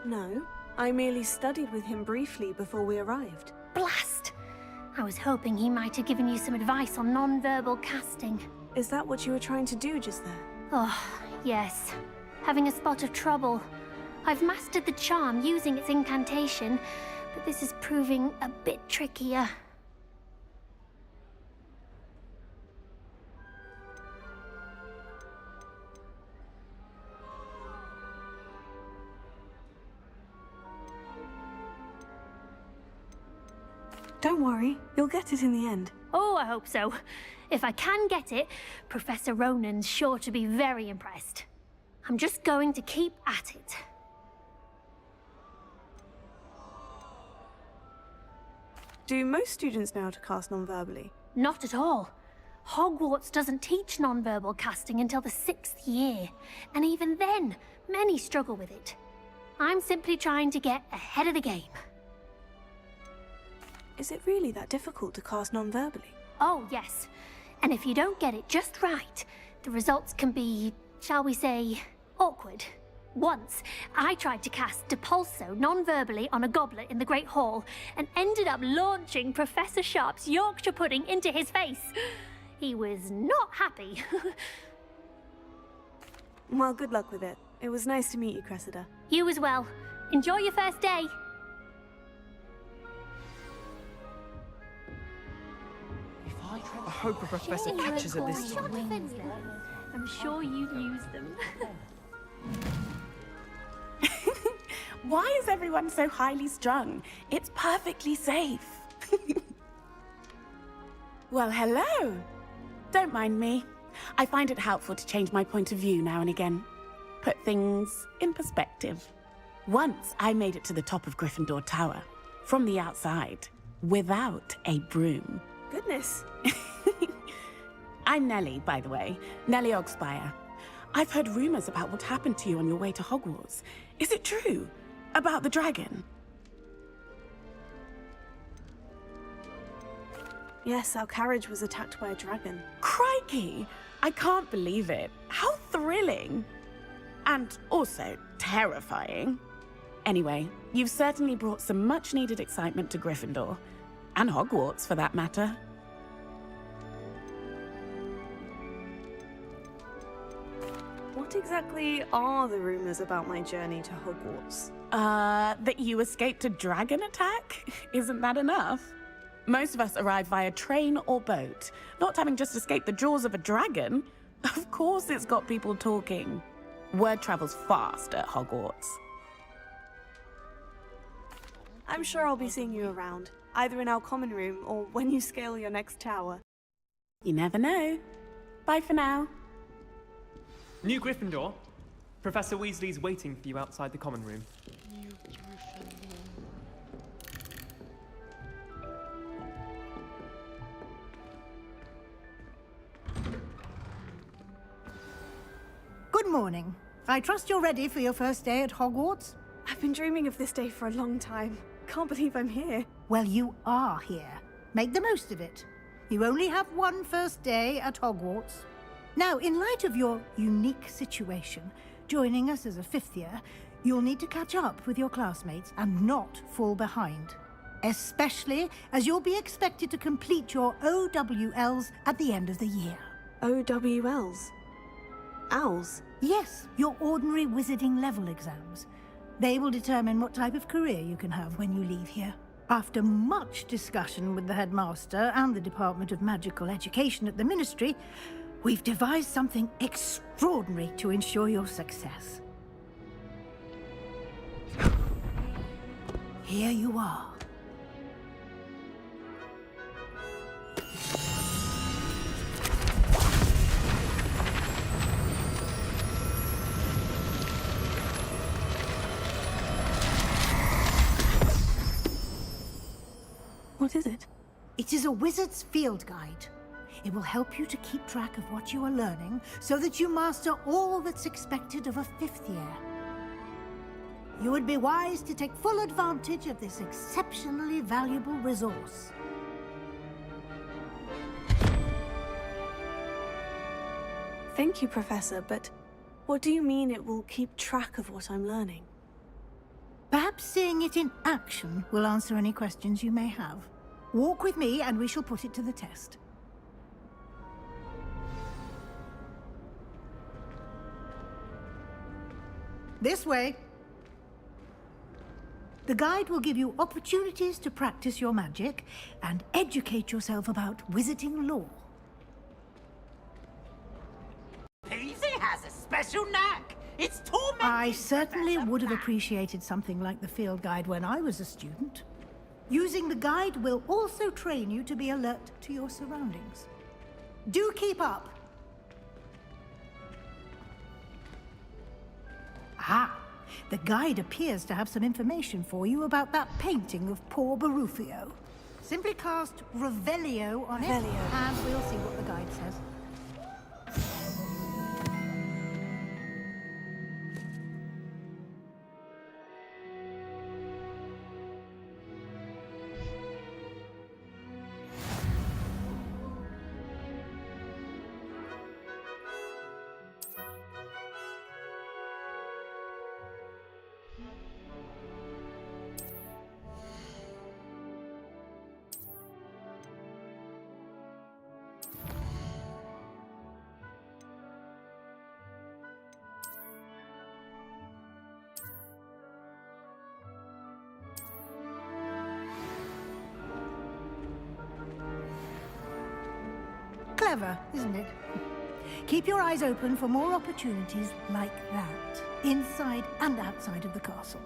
No, I merely studied with him briefly before we arrived. Blast! I was hoping he might have given you some advice on non-verbal casting. Is that what you were trying to do just there? Oh, yes. Having a spot of trouble. I've mastered the charm using its incantation, but this is proving a bit trickier. Don't worry, you'll get it in the end. Oh, I hope so. If I can get it, Professor Ronan's sure to be very impressed. I'm just going to keep at it. Do most students know how to cast non-verbally? Not at all. Hogwarts doesn't teach non-verbal casting until the 6th year, and even then, many struggle with it. I'm simply trying to get ahead of the game. Is it really that difficult to cast non-verbally? Oh, yes. And if you don't get it just right, the results can be, shall we say, awkward. Once, I tried to cast Depulso non-verbally on a goblet in the Great Hall and ended up launching Professor Sharp's Yorkshire pudding into his face. He was not happy. Well, good luck with it. It was nice to meet you, Cressida. You as well. Enjoy your first day. I hope a professor catches her this time. I'm sure you'd use them. Why is everyone so highly strung? It's perfectly safe. Well, hello. Don't mind me. I find it helpful to change my point of view now and again. Put things in perspective. Once I made it to the top of Gryffindor Tower, from the outside, without a broom. Goodness. I'm Nellie, by the way. Nellie Ogspire. I've heard rumors about what happened to you on your way to Hogwarts. Is it true? About the dragon? Yes, our carriage was attacked by a dragon. Crikey! I can't believe it. How thrilling! And also terrifying. Anyway, you've certainly brought some much-needed excitement to Gryffindor. And Hogwarts, for that matter. What exactly are the rumors about my journey to Hogwarts? That you escaped a dragon attack? Isn't that enough? Most of us arrive via train or boat, not having just escaped the jaws of a dragon. Of course it's got people talking. Word travels fast at Hogwarts. I'm sure I'll be seeing you around, either in our common room or when you scale your next tower. You never know. Bye for now. New Gryffindor. Professor Weasley's waiting for you outside the common room. New Gryffindor. Good morning. I trust you're ready for your first day at Hogwarts? I've been dreaming of this day for a long time. Can't believe I'm here. Well, you are here. Make the most of it. You only have one first day at Hogwarts. Now, in light of your unique situation, joining us as a 5th year, you'll need to catch up with your classmates and not fall behind. Especially as you'll be expected to complete your OWLs at the end of the year. OWLs? Owls? Yes, your ordinary wizarding level exams. They will determine what type of career you can have when you leave here. After much discussion with the headmaster and the Department of Magical Education at the Ministry, we've devised something extraordinary to ensure your success. Here you are. What is it? It is a wizard's field guide. It will help you to keep track of what you are learning so that you master all that's expected of a 5th year. You would be wise to take full advantage of this exceptionally valuable resource. Thank you, Professor, but what do you mean it will keep track of what I'm learning? Perhaps seeing it in action will answer any questions you may have. Walk with me and we shall put it to the test. This way. The guide will give you opportunities to practice your magic and educate yourself about wizarding lore. Peasy has a special knack. It's tormenting. I certainly would have appreciated something like the field guide when I was a student. Using the guide will also train you to be alert to your surroundings. Do keep up. Ah, the guide appears to have some information for you about that painting of poor Barufio. Simply cast Revelio on it, and we'll see what the guide says. Clever, isn't it? Keep your eyes open for more opportunities like that, inside and outside of the castle.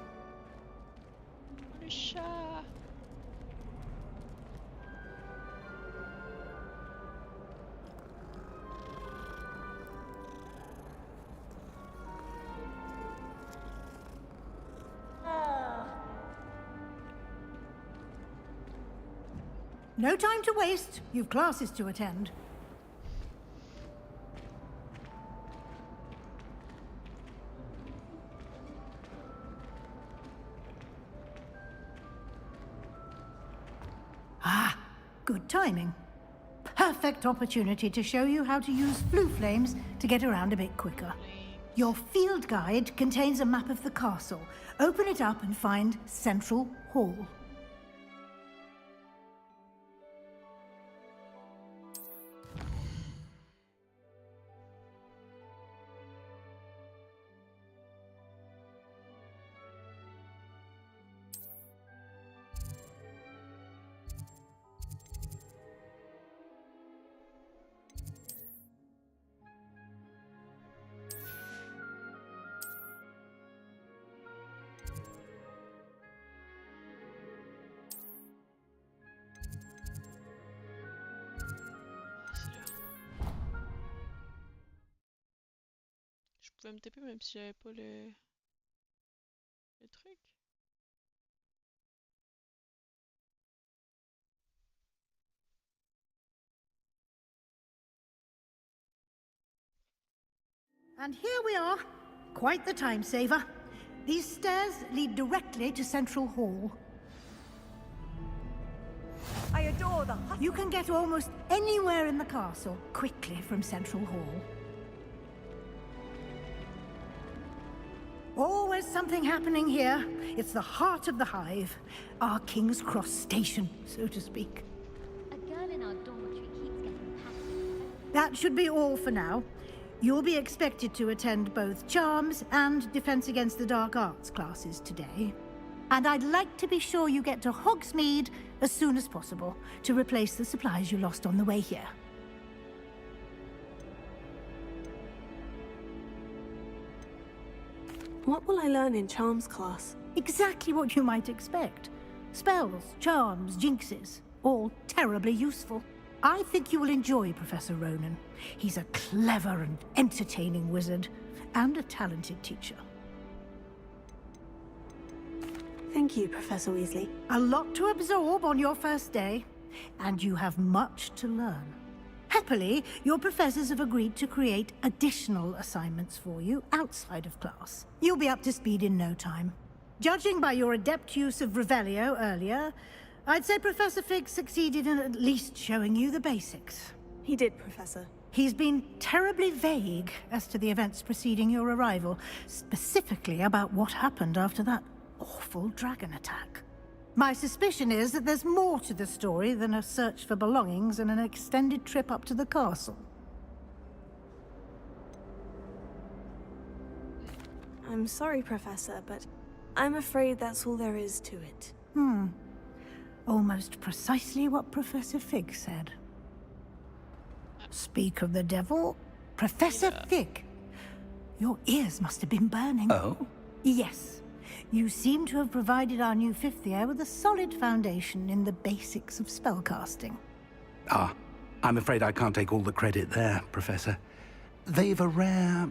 No time to waste. You've classes to attend. Ah, good timing. Perfect opportunity to show you how to use flue flames to get around a bit quicker. Your field guide contains a map of the castle. Open it up and find Central Hall. Je pouvais me taper même si j'avais pas les trucs. And here we are. Quite the time saver. These stairs lead directly to Central Hall. I adore You can get almost anywhere in the castle quickly from Central Hall. Always something happening here. It's the heart of the hive. Our King's Cross station, so to speak. A girl in our dormitory keeps getting patted. That should be all for now. You'll be expected to attend both Charms and Defense Against the Dark Arts classes today. And I'd like to be sure you get to Hogsmeade as soon as possible to replace the supplies you lost on the way here. What will I learn in Charms class? Exactly what you might expect. Spells, charms, jinxes, all terribly useful. I think you will enjoy Professor Ronan. He's a clever and entertaining wizard, and a talented teacher. Thank you, Professor Weasley. A lot to absorb on your first day, and you have much to learn. Happily, your professors have agreed to create additional assignments for you outside of class. You'll be up to speed in no time. Judging by your adept use of Revelio earlier, I'd say Professor Fig succeeded in at least showing you the basics. He did, Professor. He's been terribly vague as to the events preceding your arrival, specifically about what happened after that awful dragon attack. My suspicion is that there's more to the story than a search for belongings and an extended trip up to the castle. I'm sorry, Professor, but I'm afraid that's all there is to it. Almost precisely what Professor Fig said. Speak of the devil, Professor Fig. Your ears must have been burning. Oh? Yes. You seem to have provided our new fifth year with a solid foundation in the basics of spellcasting. Ah, I'm afraid I can't take all the credit there, Professor. They've a rare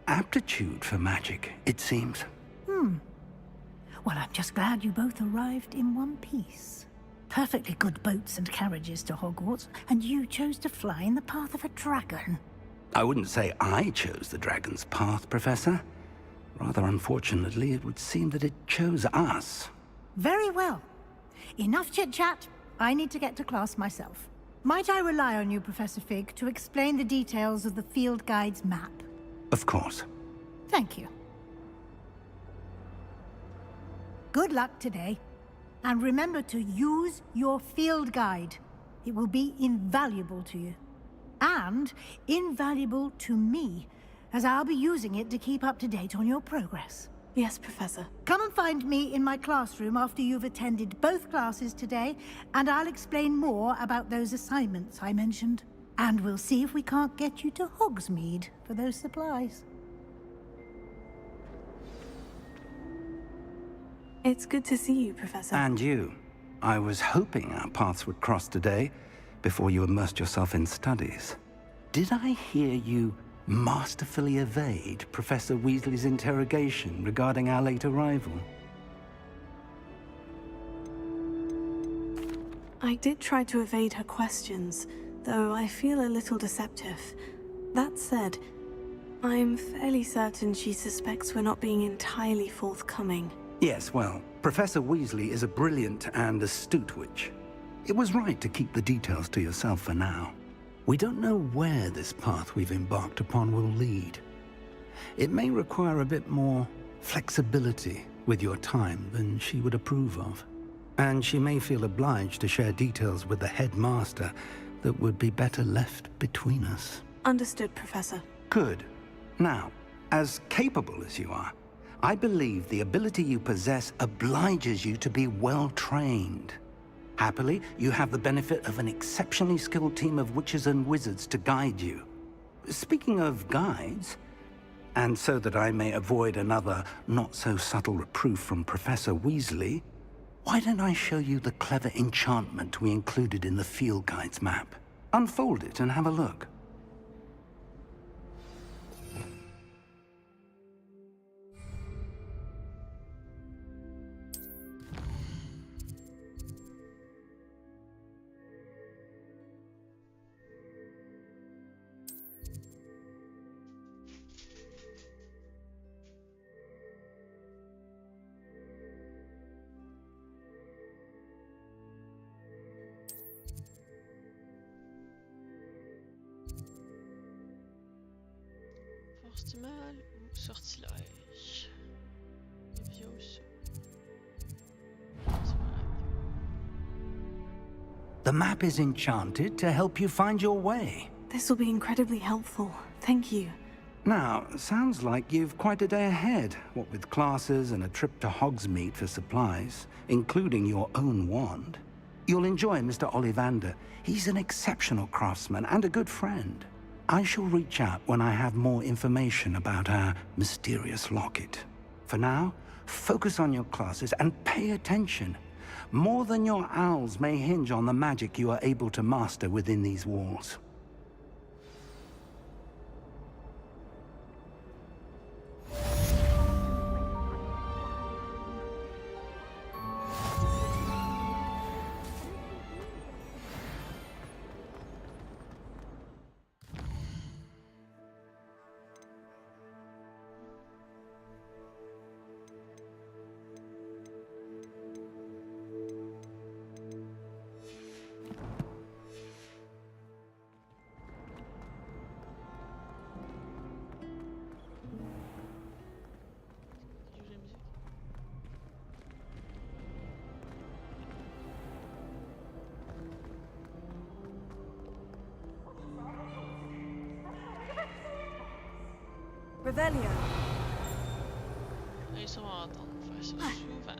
aptitude for magic, it seems. Well, I'm just glad you both arrived in one piece. Perfectly good boats and carriages to Hogwarts, and you chose to fly in the path of a dragon. I wouldn't say I chose the dragon's path, Professor. Rather unfortunately, it would seem that it chose us. Very well. Enough chit-chat. I need to get to class myself. Might I rely on you, Professor Fig, to explain the details of the field guide's map? Of course. Thank you. Good luck today. And remember to use your field guide. It will be invaluable to you. And invaluable to me, as I'll be using it to keep up to date on your progress. Yes, Professor. Come and find me in my classroom after you've attended both classes today, and I'll explain more about those assignments I mentioned. And we'll see if we can't get you to Hogsmeade for those supplies. It's good to see you, Professor. And you. I was hoping our paths would cross today, before you immersed yourself in studies. Did I hear you masterfully evade Professor Weasley's interrogation regarding our late arrival? I did try to evade her questions, though I feel a little deceptive. That said, I'm fairly certain she suspects we're not being entirely forthcoming. Yes, well, Professor Weasley is a brilliant and astute witch. It was right to keep the details to yourself for now. We don't know where this path we've embarked upon will lead. It may require a bit more flexibility with your time than she would approve of. And she may feel obliged to share details with the headmaster that would be better left between us. Understood, Professor. Good. Now, as capable as you are, I believe the ability you possess obliges you to be well-trained. Happily, you have the benefit of an exceptionally skilled team of witches and wizards to guide you. Speaking of guides, and so that I may avoid another not-so-subtle reproof from Professor Weasley, why don't I show you the clever enchantment we included in the field guide's map? Unfold it and have a look. optimale ou sortilège? Leviosa. The map is enchanted to help you find your way. This will be incredibly helpful. Thank you. Now, sounds like you've quite a day ahead, what with classes and a trip to Hogsmeade for supplies, including your own wand. You'll enjoy Mr. Ollivander. He's an exceptional craftsman and a good friend. I shall reach out when I have more information about our mysterious locket. For now, focus on your classes and pay attention. More than your owls may hinge on the magic you are able to master within these walls. Revelio. Ils sont en train de faire ça souvent.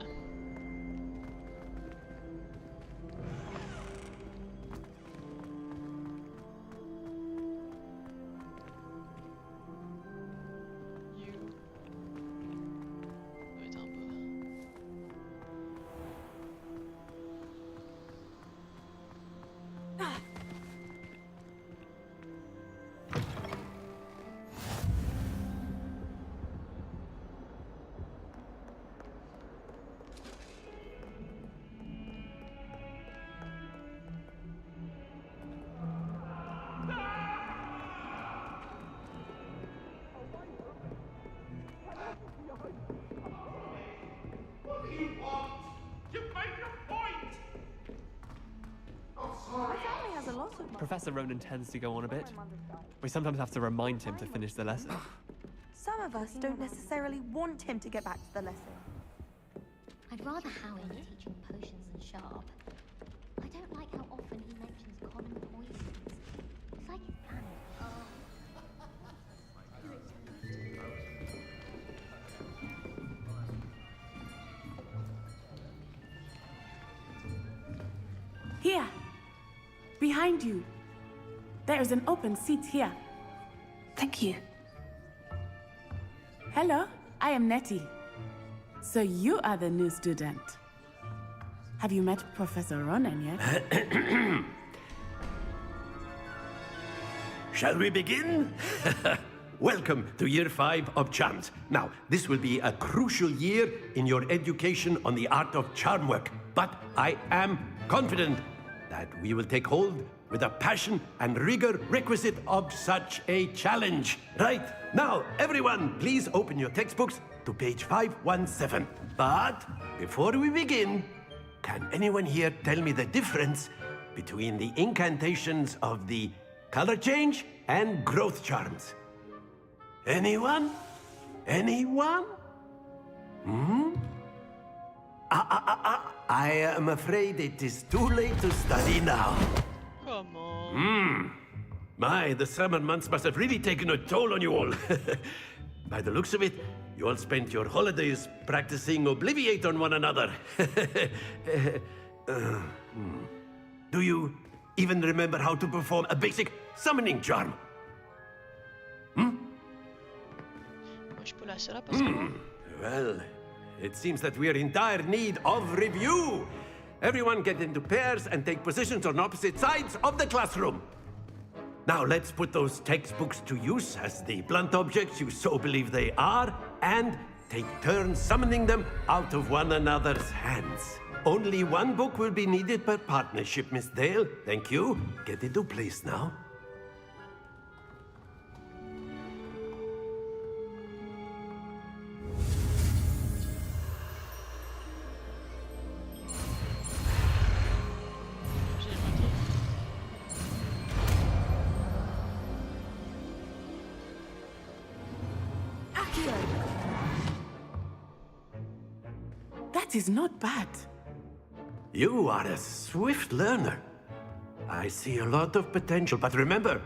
Professor Ronan tends to go on a bit. We sometimes have to remind him to finish the lesson. Some of us don't necessarily want him to get back to the lesson. I'd rather Howie be teaching potions than Sharp. I don't like how often he mentions common poisons. It's like his plan. Here, behind you. There is an open seat here. Thank you. Hello, I am Nettie. So you are the new student. Have you met Professor Ronan yet? Shall we begin? Welcome to Year 5 of Charms. Now, this will be a crucial year in your education on the art of charm work, but I am confident that we will take hold with the passion and rigor requisite of such a challenge. Right, now, everyone, please open your textbooks to page 517. But before we begin, can anyone here tell me the difference between the incantations of the color change and growth charms? Anyone? Anyone? I am afraid it is too late to study now. Come on. My, the summer months must have really taken a toll on you all. By the looks of it, you all spent your holidays practicing Obliviate on one another. Do you even remember how to perform a basic summoning charm? Moi, je suis pas la seule à pas savoir. Well, it seems that we are in dire need of review. Everyone get into pairs and take positions on opposite sides of the classroom. Now let's put those textbooks to use as the blunt objects you so believe they are, and take turns summoning them out of one another's hands. Only one book will be needed per partnership, Miss Dale. Thank you. Get into place now. That is not bad. You are a swift learner. I see a lot of potential, but remember,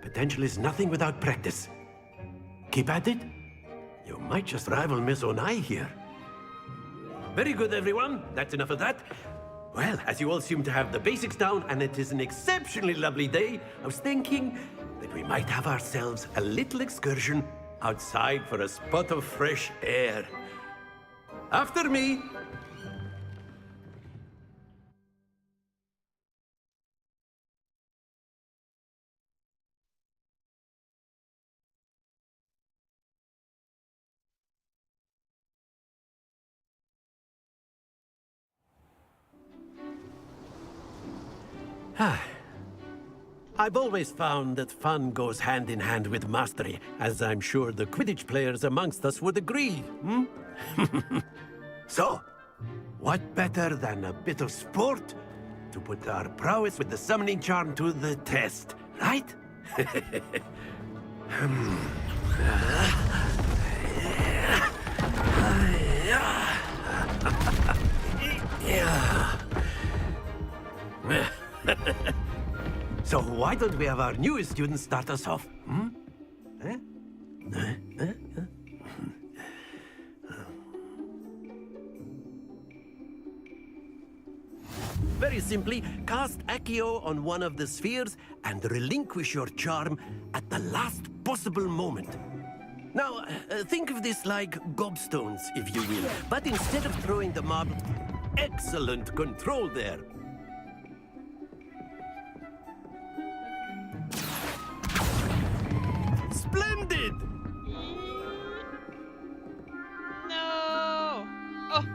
potential is nothing without practice. Keep at it. You might just rival Miss Onai here. Very good, everyone. That's enough of that. Well, as you all seem to have the basics down, and it is an exceptionally lovely day, I was thinking that we might have ourselves a little excursion outside for a spot of fresh air. After me. I've always found that fun goes hand in hand with mastery, as I'm sure the Quidditch players amongst us would agree, hmm? So, what better than a bit of sport to put our prowess with the summoning charm to the test, right? So why don't we have our newest student start us off? Hmm? Very simply, cast Accio on one of the spheres and relinquish your charm at the last possible moment. Now, think of this like gobstones, if you will, but instead of throwing the marble... Excellent control there. Splendid! No! Oh!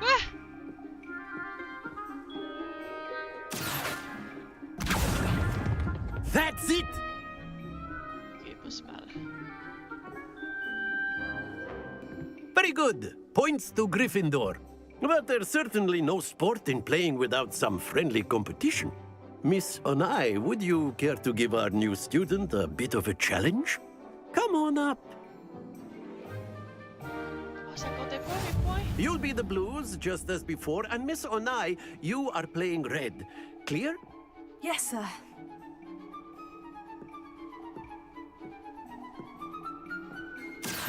Ah! That's it! Okay, pas si mal. Very good. Points to Gryffindor. But there's certainly no sport in playing without some friendly competition. Miss Onai, would you care to give our new student a bit of a challenge? Come on up. Ça comptait pas mes points? You'll be the blues, just as before, and Miss Onai, you are playing red. Clear? Yes, sir.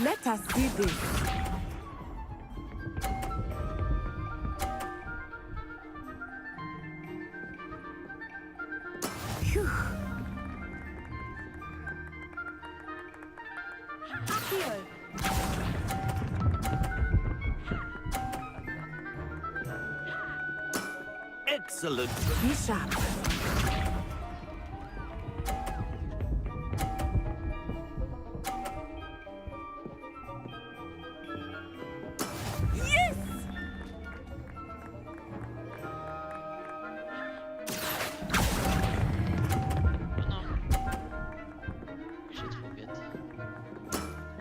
Let us see this. Phew. Excellent. Be sharp. Yes!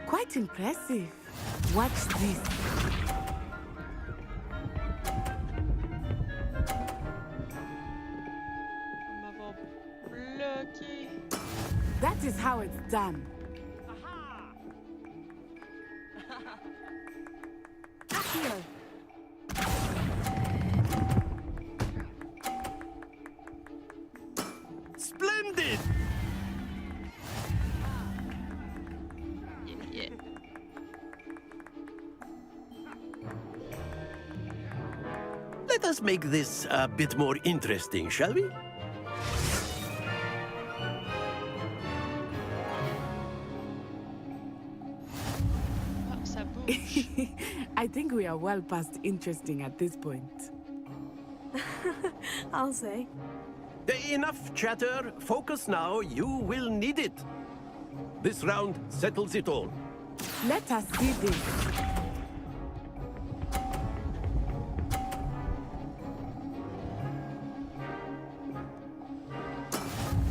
Quite impressive. Watch this. That is how it's done. Accio. Splendid! Yeah. Let us make this a bit more interesting, shall we? I think we are well past interesting at this point. I'll say. Enough chatter. Focus now. You will need it. This round settles it all. Let us see this.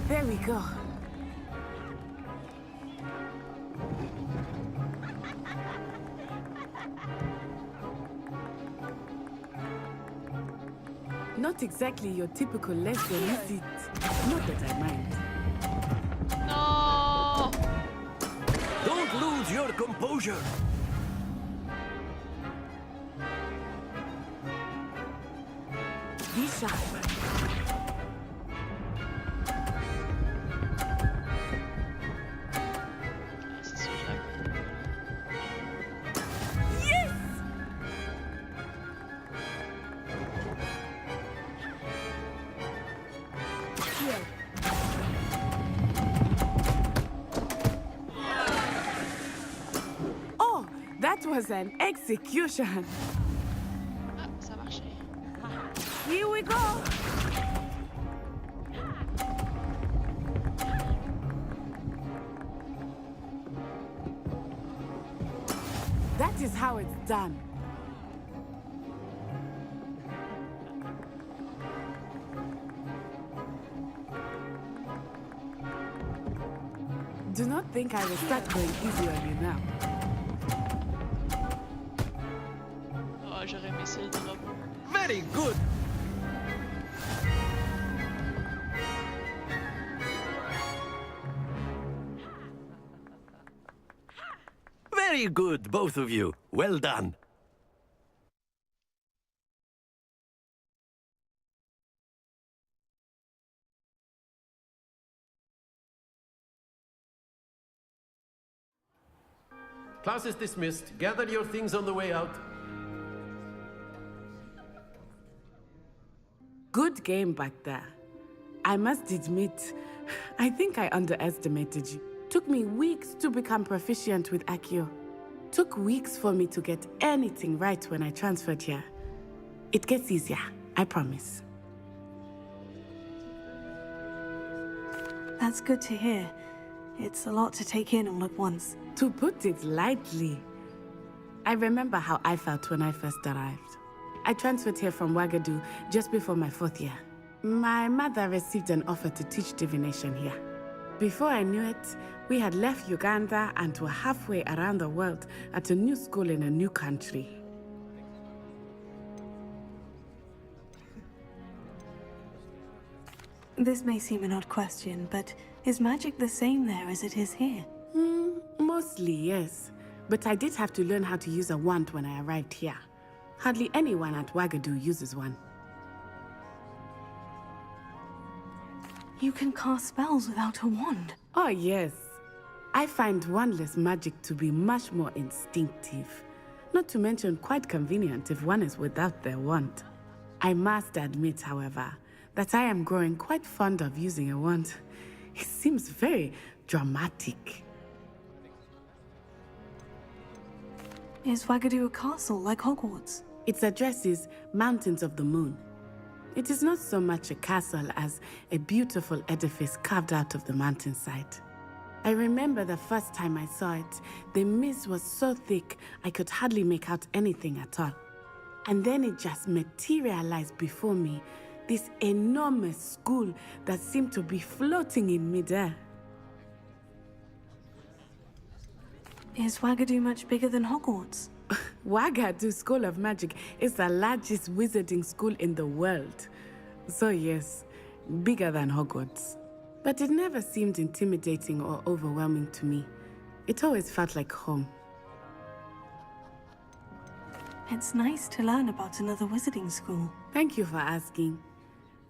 There we go. Not exactly your typical lesson, is it? Not that I mind. No! Don't lose your composure. Be sharp. Yes! Here. Oh, that was an execution. Ah, ça a marché. Here we go. That is how it's done. Do not think I will start going easy on you now. Oh, j'aurais aimé ça le drop. Very good. Very good, both of you. Well done. Class is dismissed. Gather your things on the way out. Good game back there. I must admit, I think I underestimated you. Took me weeks to become proficient with Accio. Took weeks for me to get anything right when I transferred here. It gets easier, I promise. That's good to hear. It's a lot to take in all at once. To put it lightly, I remember how I felt when I first arrived. I transferred here from Ouagadougou just before my 4th year. My mother received an offer to teach divination here. Before I knew it, we had left Uganda and were halfway around the world at a new school in a new country. This may seem an odd question, but is magic the same there as it is here? Mostly, yes. But I did have to learn how to use a wand when I arrived here. Hardly anyone at Ouagadougou uses one. You can cast spells without a wand? Oh, yes. I find wandless magic to be much more instinctive. Not to mention quite convenient if one is without their wand. I must admit, however, that I am growing quite fond of using a wand. It seems very dramatic. Is Ouagadougou a castle like Hogwarts? Its address is Mountains of the Moon. It is not so much a castle as a beautiful edifice carved out of the mountainside. I remember the first time I saw it, the mist was so thick I could hardly make out anything at all. And then it just materialized before me, this enormous school that seemed to be floating in midair. Is Ouagadougou much bigger than Hogwarts? Ouagadougou School of Magic is the largest wizarding school in the world. So yes, bigger than Hogwarts. But it never seemed intimidating or overwhelming to me. It always felt like home. It's nice to learn about another wizarding school. Thank you for asking.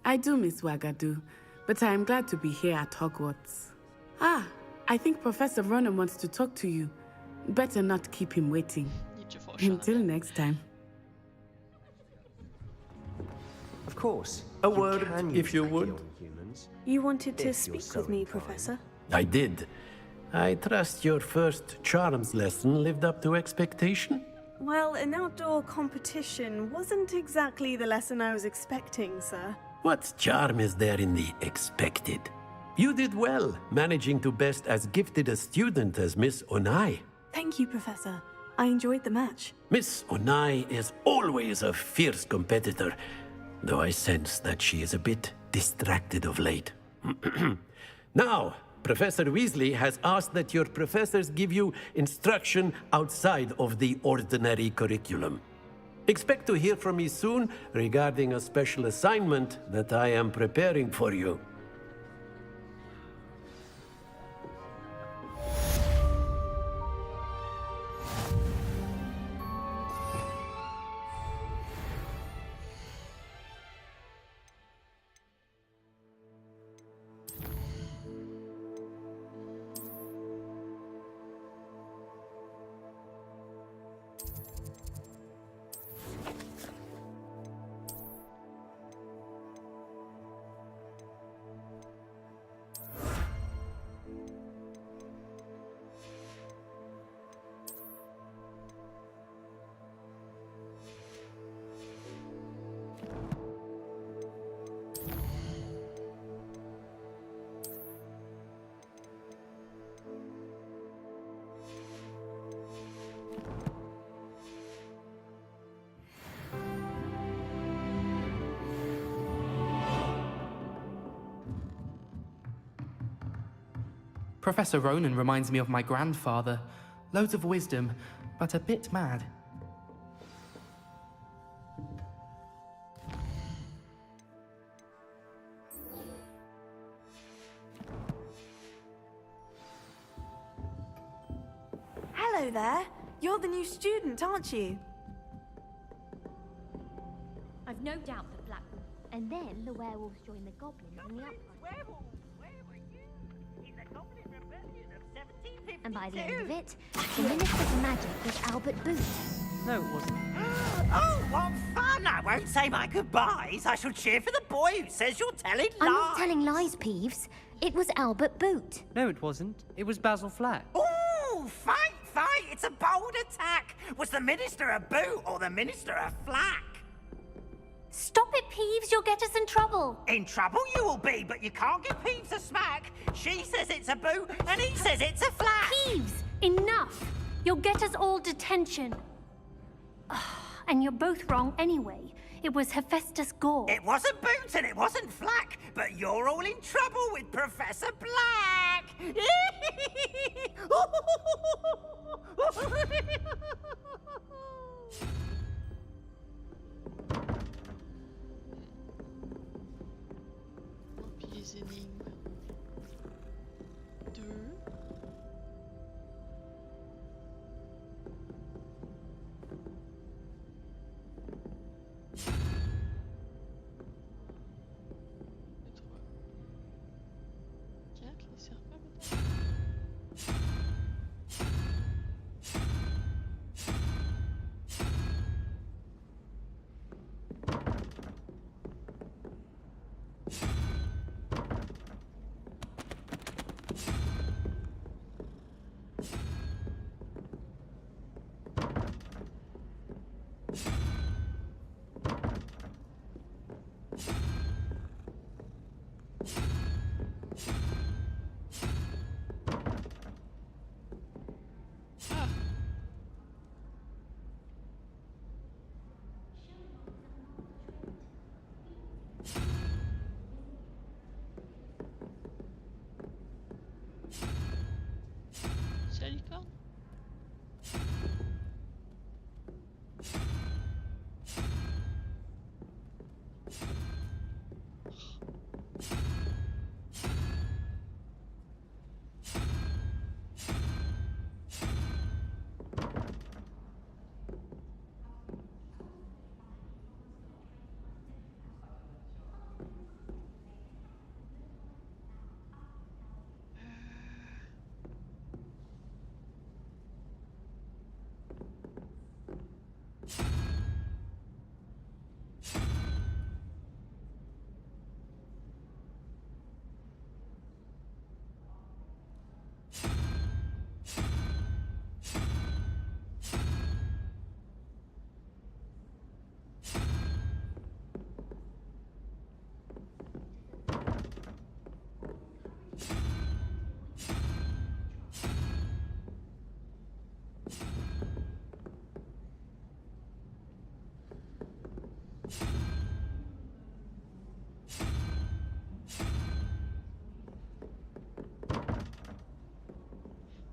I do miss Ouagadougou, but I am glad to be here at Hogwarts. Ah, I think Professor Ronan wants to talk to you. Better not keep him waiting. Until next time. Of course. A word, if you would. You wanted to speak with me, Professor? I did. I trust your first charms lesson lived up to expectation? Well, an outdoor competition wasn't exactly the lesson I was expecting, sir. What charm is there in the expected? You did well, managing to best as gifted a student as Miss Onai. Thank you, Professor. I enjoyed the match. Miss Onai is always a fierce competitor, though I sense that she is a bit distracted of late. Now, Professor Weasley has asked that your professors give you instruction outside of the ordinary curriculum. Expect to hear from me soon regarding a special assignment that I am preparing for you. Professor Ronan reminds me of my grandfather. Loads of wisdom, but a bit mad. Hello there. You're the new student, aren't you? I've no doubt that Black... And then the werewolves joined the goblins in the uprising. And by the end of it, the Minister for Magic was Albert Booth. No, it wasn't. Oh, what fun! I won't say my goodbyes. I shall cheer for the boy who says you're telling lies. I'm not telling lies, Peeves. It was Albert Boot. No, it wasn't. It was Basil Flack. Ooh, fight! It's a bold attack. Was the Minister a boot or the Minister a flack? Stop it, Peeves. You'll get us in trouble. In trouble you will be, but you can't give Peeves a smack. She says it's a boot, and he says it's a flack. Peeves, enough. You'll get us all detention. And you're both wrong anyway. It was Hephaestus Gore. It wasn't boot and it wasn't flack, but you're all in trouble with Professor Black. Puis les énigmes. 2. Les serpents peut-être. C'est la licorne?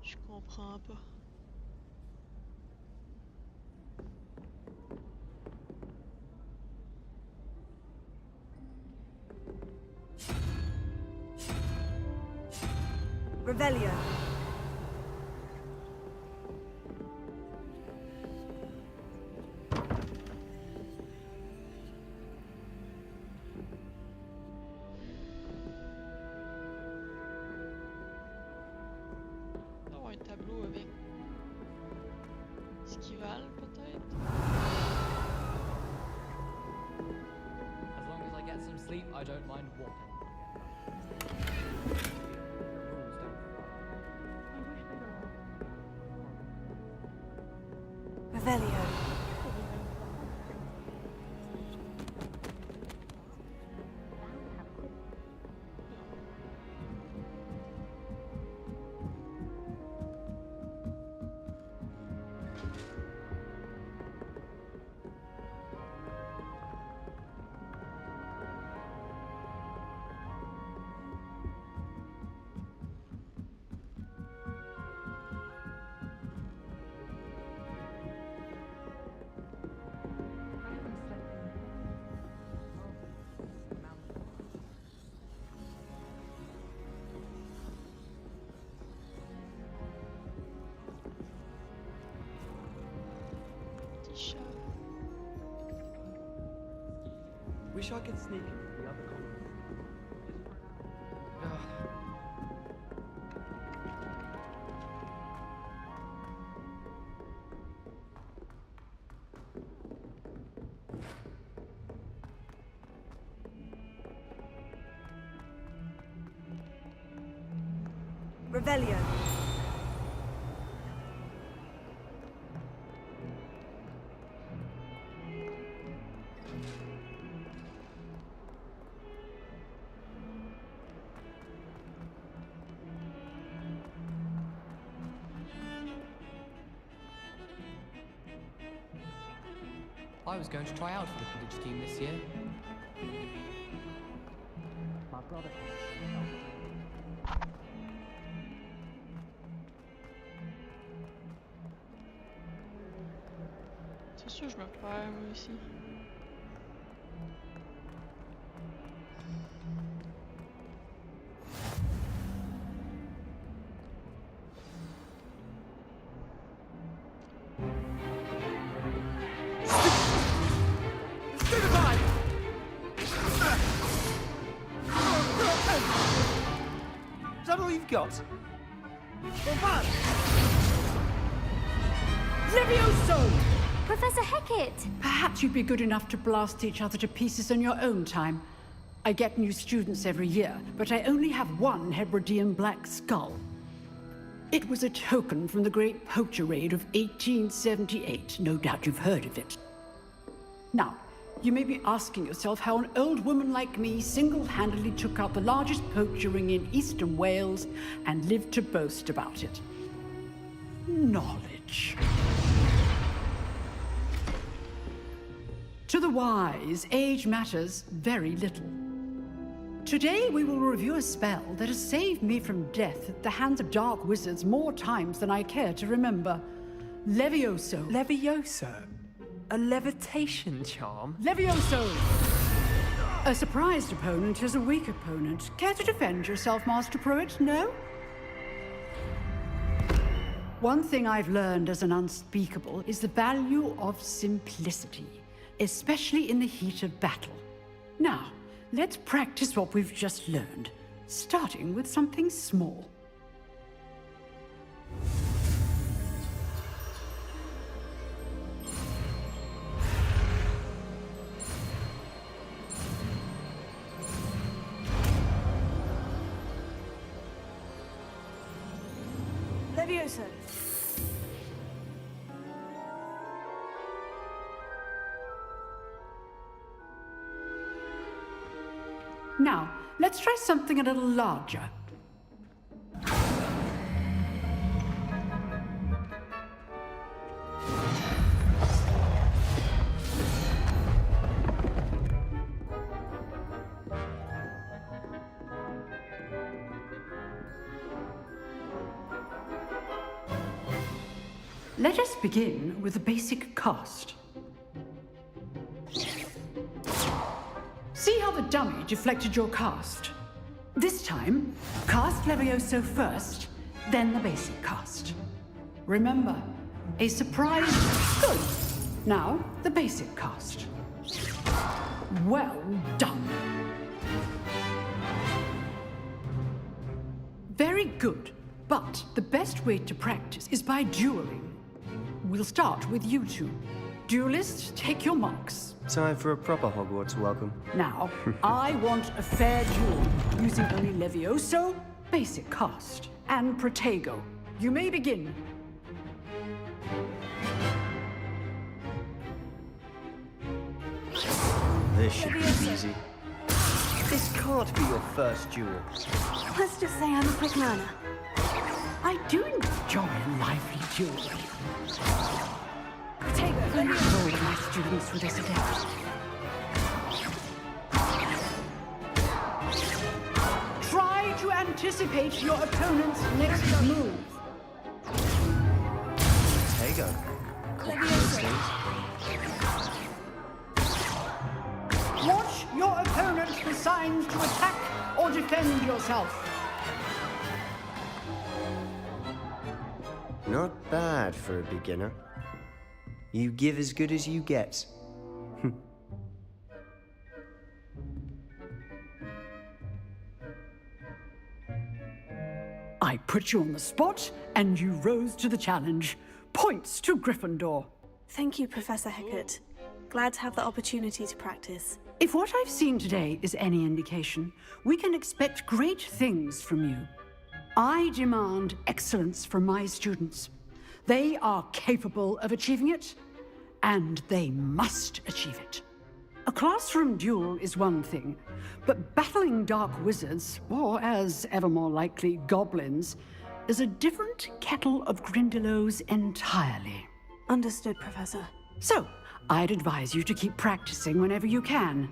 Je comprends pas. Revelio. On va avoir un tableau avec esquivale peut-être. As long as I get some sleep, I don't mind walking. Revelio. wish I could sneak into the other common room. Revelio. I was going to try out for the Quidditch team this year. My brother. C'est sûr, je me perds moi aussi. Is that all you've got? Levioso! Professor Hecat! Perhaps you'd be good enough to blast each other to pieces on your own time. I get new students every year, but I only have one Hebridean black skull. It was a token from the Great Poacher Raid of 1878. No doubt you've heard of it. Now, you may be asking yourself how an old woman like me single-handedly took out the largest poacher ring in eastern Wales and lived to boast about it. Knowledge. To the wise, age matters very little. Today we will review a spell that has saved me from death at the hands of dark wizards more times than I care to remember. Levioso. Levioso? A levitation charm? Levioso! A surprised opponent is a weak opponent. Care to defend yourself, Master Pruitt? No? One thing I've learned as an unspeakable is the value of simplicity, especially in the heat of battle. Now, let's practice what we've just learned, starting with something small. Levioso. Now, let's try something a little larger. Let us begin with the basic cast. See how the dummy deflected your cast? This time, cast Levioso first, then the basic cast. Remember, a surprise. Good. Now, the basic cast. Well done. Very good, but the best way to practice is by dueling. We'll start with you two. Duelists, take your marks. Time for a proper Hogwarts welcome. Now, I want a fair duel, using only Levioso, basic cast, and Protego. You may begin. This should be easy. This can't be your first duel. Let's just say I'm a quick learner. I do enjoy a lively duel. Protego, Bring all of my students with us again. Try to anticipate your opponent's next move. Protego. Watch your opponent for signs to attack or defend yourself. Not bad for a beginner. You give as good as you get. I put you on the spot, and you rose to the challenge. Points to Gryffindor. Thank you, Professor Hecat. Glad to have the opportunity to practice. If what I've seen today is any indication, we can expect great things from you. I demand excellence from my students. They are capable of achieving it, and they must achieve it. A classroom duel is one thing, but battling dark wizards, or as ever more likely, goblins, is a different kettle of Grindylows entirely. Understood, Professor. So, I'd advise you to keep practicing whenever you can.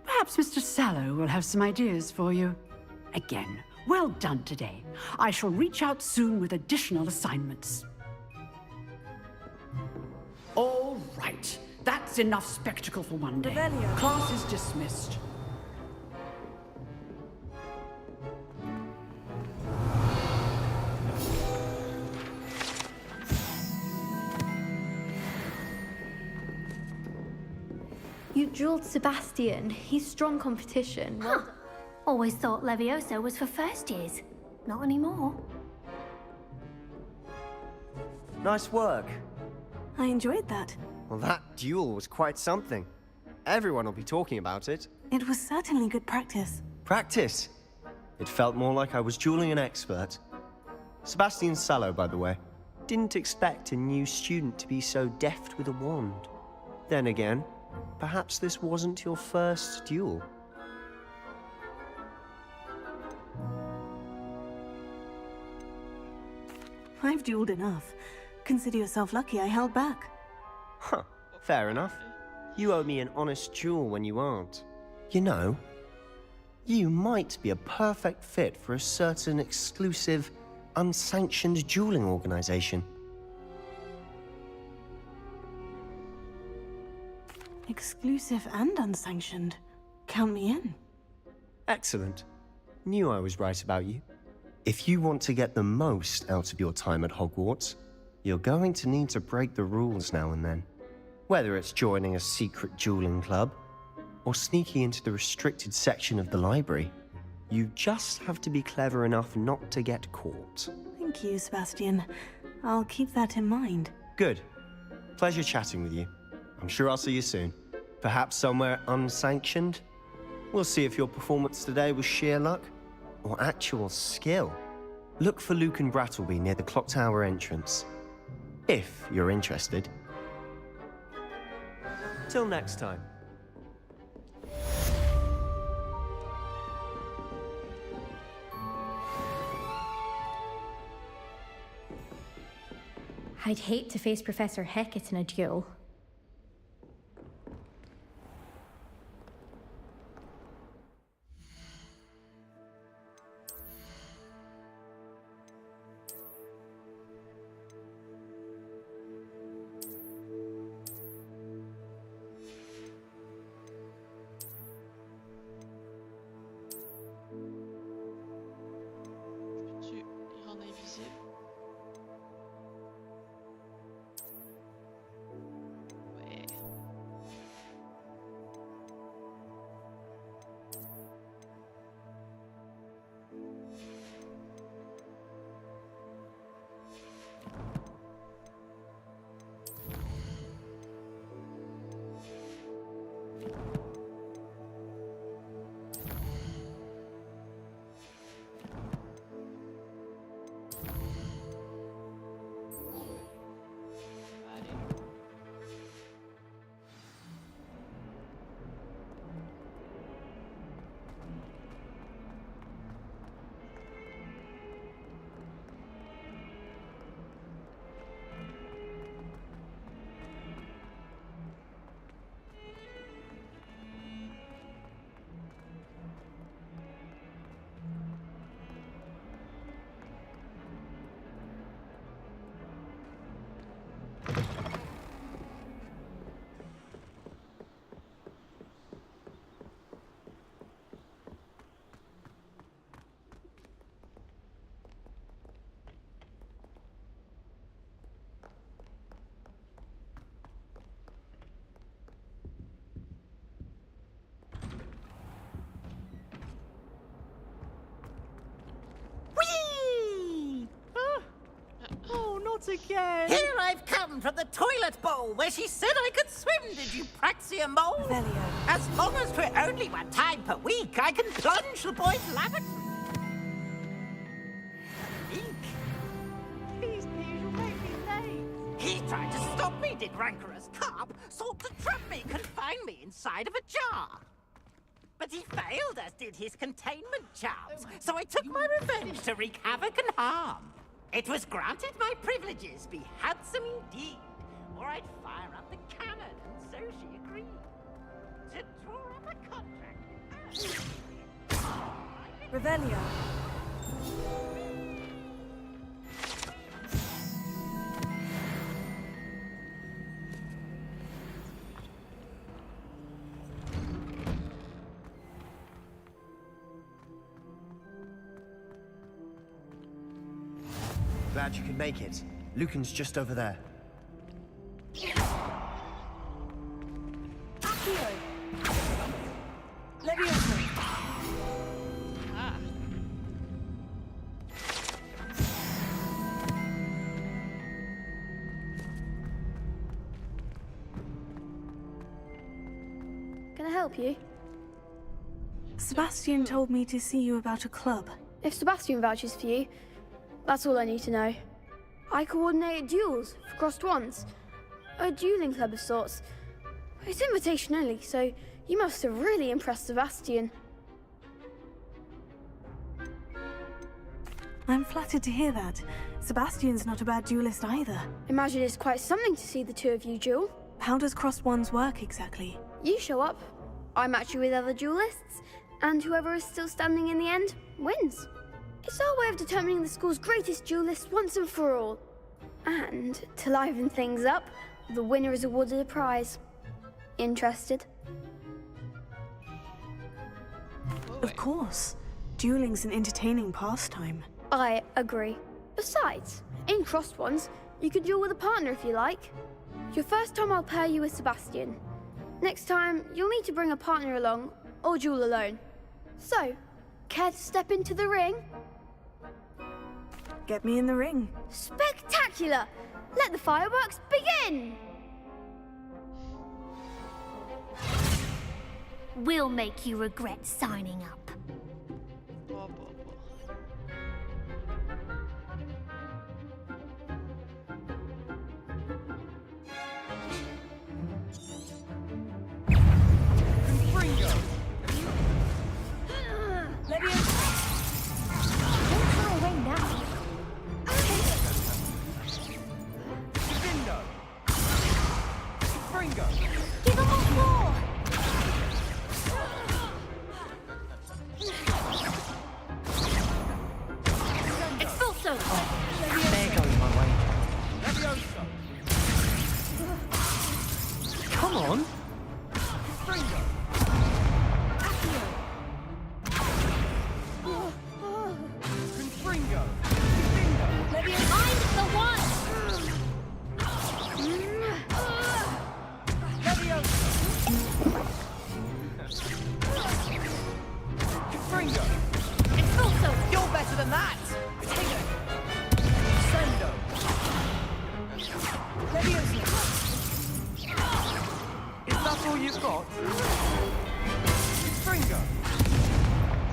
Perhaps Mr. Sallow will have some ideas for you. Again, well done today. I shall reach out soon with additional assignments. All right. That's enough spectacle for one day. Nouvelle. Class is dismissed. You dueled Sebastian. He's strong competition. Huh. Always thought Levioso was for first years. Not anymore. Nice work. I enjoyed that. Well, that duel was quite something. Everyone will be talking about it. It was certainly good practice. Practice? It felt more like I was dueling an expert. Sebastian Sallow, by the way. Didn't expect a new student to be so deft with a wand. Then again, perhaps this wasn't your first duel. I've dueled enough. Consider yourself lucky I held back. Huh, fair enough. You owe me an honest duel when you aren't. You know, you might be a perfect fit for a certain exclusive, unsanctioned dueling organization. Exclusive and unsanctioned. Count me in. Excellent. Knew I was right about you. If you want to get the most out of your time at Hogwarts, you're going to need to break the rules now and then. Whether it's joining a secret dueling club, or sneaking into the restricted section of the library, you just have to be clever enough not to get caught. Thank you, Sebastian. I'll keep that in mind. Good. Pleasure chatting with you. I'm sure I'll see you soon. Perhaps somewhere unsanctioned? We'll see if your performance today was sheer luck, or actual skill. Look for Luke and Brattleby near the clock tower entrance. If you're interested. Till next time. I'd hate to face Professor Hecat in a duel. Not again! Here I've come from the toilet bowl where she said I could swim, did you praxia mole? Revelio. As long as we're only 1 time per week, I can plunge the boy's lavatory. Please, you'll make me late. He tried to stop me, did rancorous carp, sought to trap me, confine me inside of a jar. But he failed, as did his containment charms, so I took my revenge to wreak havoc and harm. It was granted my privileges be handsome indeed, or I'd fire up the cannon, and so she agreed. To draw up a contract with her. Revelio. Glad you could make it. Lucan's just over there. Accio. Leviosa. Can I help you? Sebastian told me to see you about a club. If Sebastian vouches for you, that's all I need to know. I coordinate duels for crossed ones. A dueling club of sorts. It's invitation only, so you must have really impressed Sebastian. I'm flattered to hear that. Sebastian's not a bad duelist either. Imagine it's quite something to see the two of you duel. How does crossed ones work exactly? You show up, I match you with other duelists, and whoever is still standing in the end wins. It's our way of determining the school's greatest duelist once and for all. And to liven things up, the winner is awarded a prize. Interested? Of course. Dueling's an entertaining pastime. I agree. Besides, in crossed ones, you can duel with a partner if you like. Your first time I'll pair you with Sebastian. Next time, you'll need to bring a partner along, or duel alone. So, care to step into the ring? Get me in the ring. Spectacular! Let the fireworks begin! We'll make you regret signing up. Come on! You're better than that! Sendo! Is that all you've got? Fringo!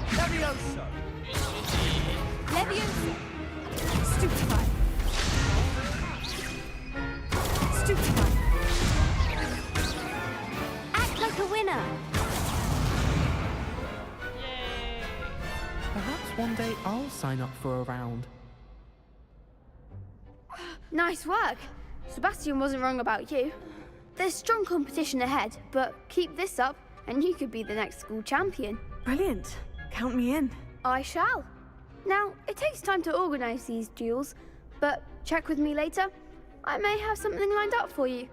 Levioso! Leviosa! Stupefy! Stupefy! Act like a winner! Perhaps one day I'll sign up for a round. Nice work. Sebastian wasn't wrong about you. There's strong competition ahead, but keep this up and you could be the next school champion. Brilliant. Count me in. I shall. Now, it takes time to organise these duels, but check with me later. I may have something lined up for you.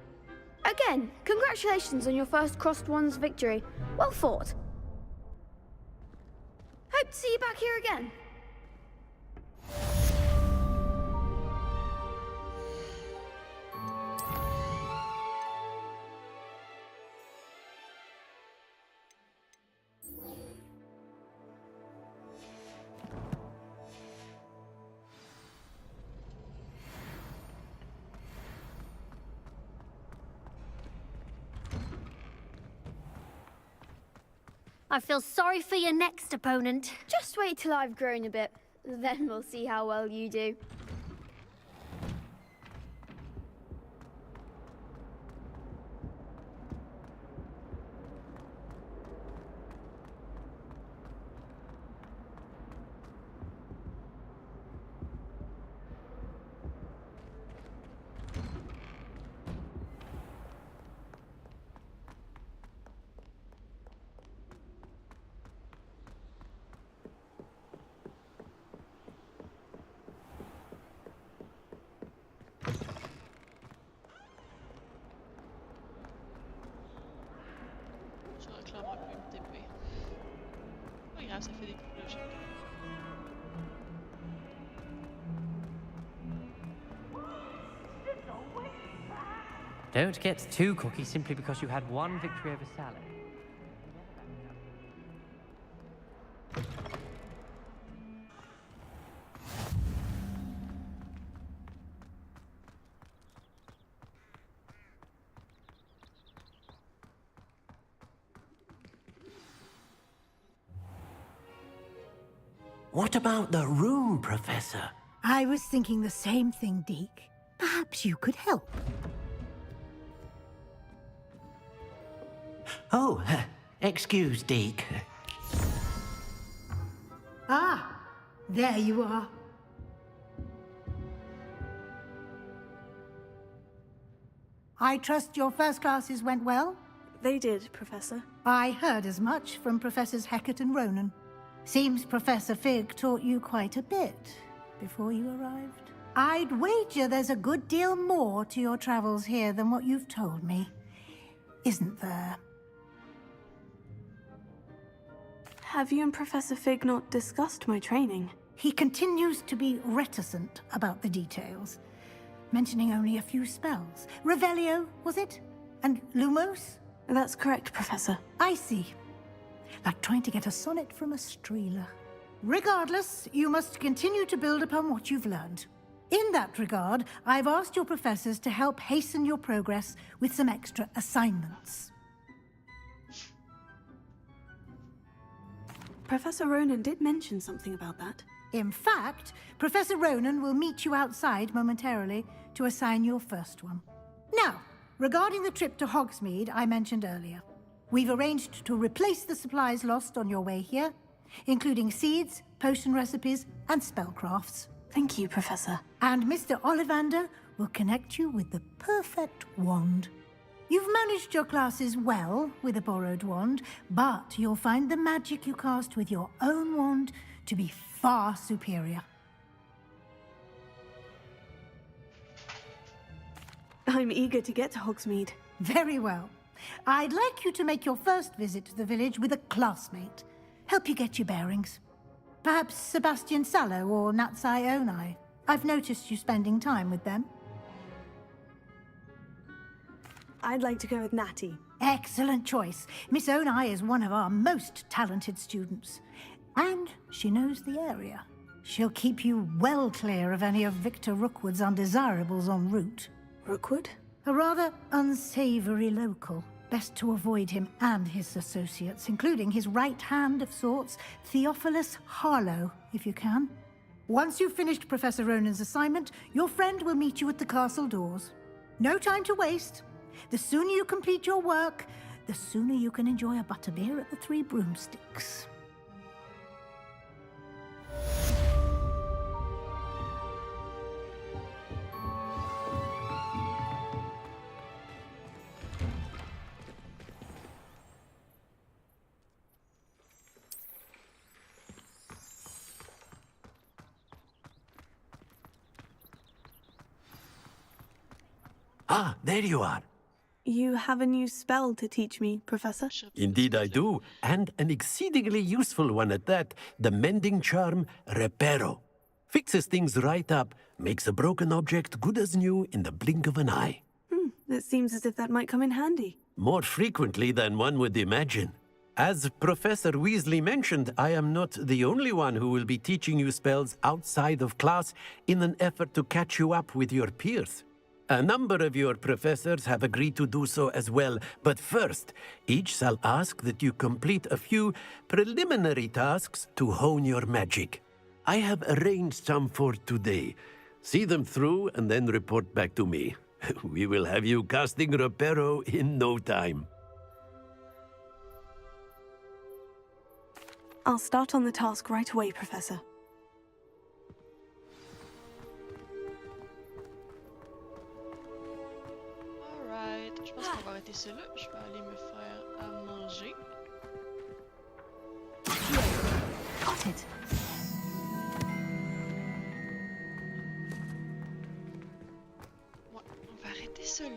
Again, congratulations on your first Crossed Ones victory. Well fought. Hope to see you back here again. I feel sorry for your next opponent. Just wait till I've grown a bit. Then we'll see how well you do. Je réclame un peu une TP. Pas grave, ça fait des coups de jeu. Don't get too cocky simply because you had one victory over Sally. What about the room, Professor? I was thinking the same thing, Deke. Perhaps you could help. Oh, excuse, Deke. Ah, there you are. I trust your first classes went well? They did, Professor. I heard as much from Professors Hecat and Ronan. Seems Professor Fig taught you quite a bit before you arrived. I'd wager there's a good deal more to your travels here than what you've told me. Isn't there? Have you and Professor Fig not discussed my training? He continues to be reticent about the details, mentioning only a few spells. Revelio, was it? And Lumos? That's correct, Professor. I see. Like trying to get a sonnet from a streeler. Regardless, you must continue to build upon what you've learned. In that regard, I've asked your professors to help hasten your progress with some extra assignments. Professor Ronan did mention something about that. In fact, Professor Ronan will meet you outside momentarily to assign your first one. Now, regarding the trip to Hogsmeade I mentioned earlier, we've arranged to replace the supplies lost on your way here, including seeds, potion recipes, and spellcrafts. Thank you, Professor. And Mr. Ollivander will connect you with the perfect wand. You've managed your classes well with a borrowed wand, but you'll find the magic you cast with your own wand to be far superior. I'm eager to get to Hogsmeade. Very well. I'd like you to make your first visit to the village with a classmate. Help you get your bearings. Perhaps Sebastian Sallow or Natsai Onai. I've noticed you spending time with them. I'd like to go with Natty. Excellent choice. Miss Onai is one of our most talented students. And she knows the area. She'll keep you well clear of any of Victor Rookwood's undesirables en route. Rookwood? A rather unsavory local. Best to avoid him and his associates, including his right hand of sorts, Theophilus Harlow, if you can. Once you've finished Professor Ronan's assignment, your friend will meet you at the castle doors. No time to waste. The sooner you complete your work, the sooner you can enjoy a butterbeer at the Three Broomsticks. Ah, there you are. You have a new spell to teach me, Professor? Indeed I do, and an exceedingly useful one at that. The mending charm, Reparo. Fixes things right up, makes a broken object good as new in the blink of an eye. It seems as if that might come in handy. More frequently than one would imagine. As Professor Weasley mentioned, I am not the only one who will be teaching you spells outside of class in an effort to catch you up with your peers. A number of your professors have agreed to do so as well, but first, each shall ask that you complete a few preliminary tasks to hone your magic. I have arranged some for today. See them through and then report back to me. We will have you casting Reparo in no time. I'll start on the task right away, Professor. Alright, je pense qu'on va arrêter ça là. Je vais aller me faire à manger. Got it. Ouais, on va arrêter ça là.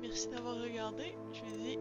Merci d'avoir regardé. Je vous dis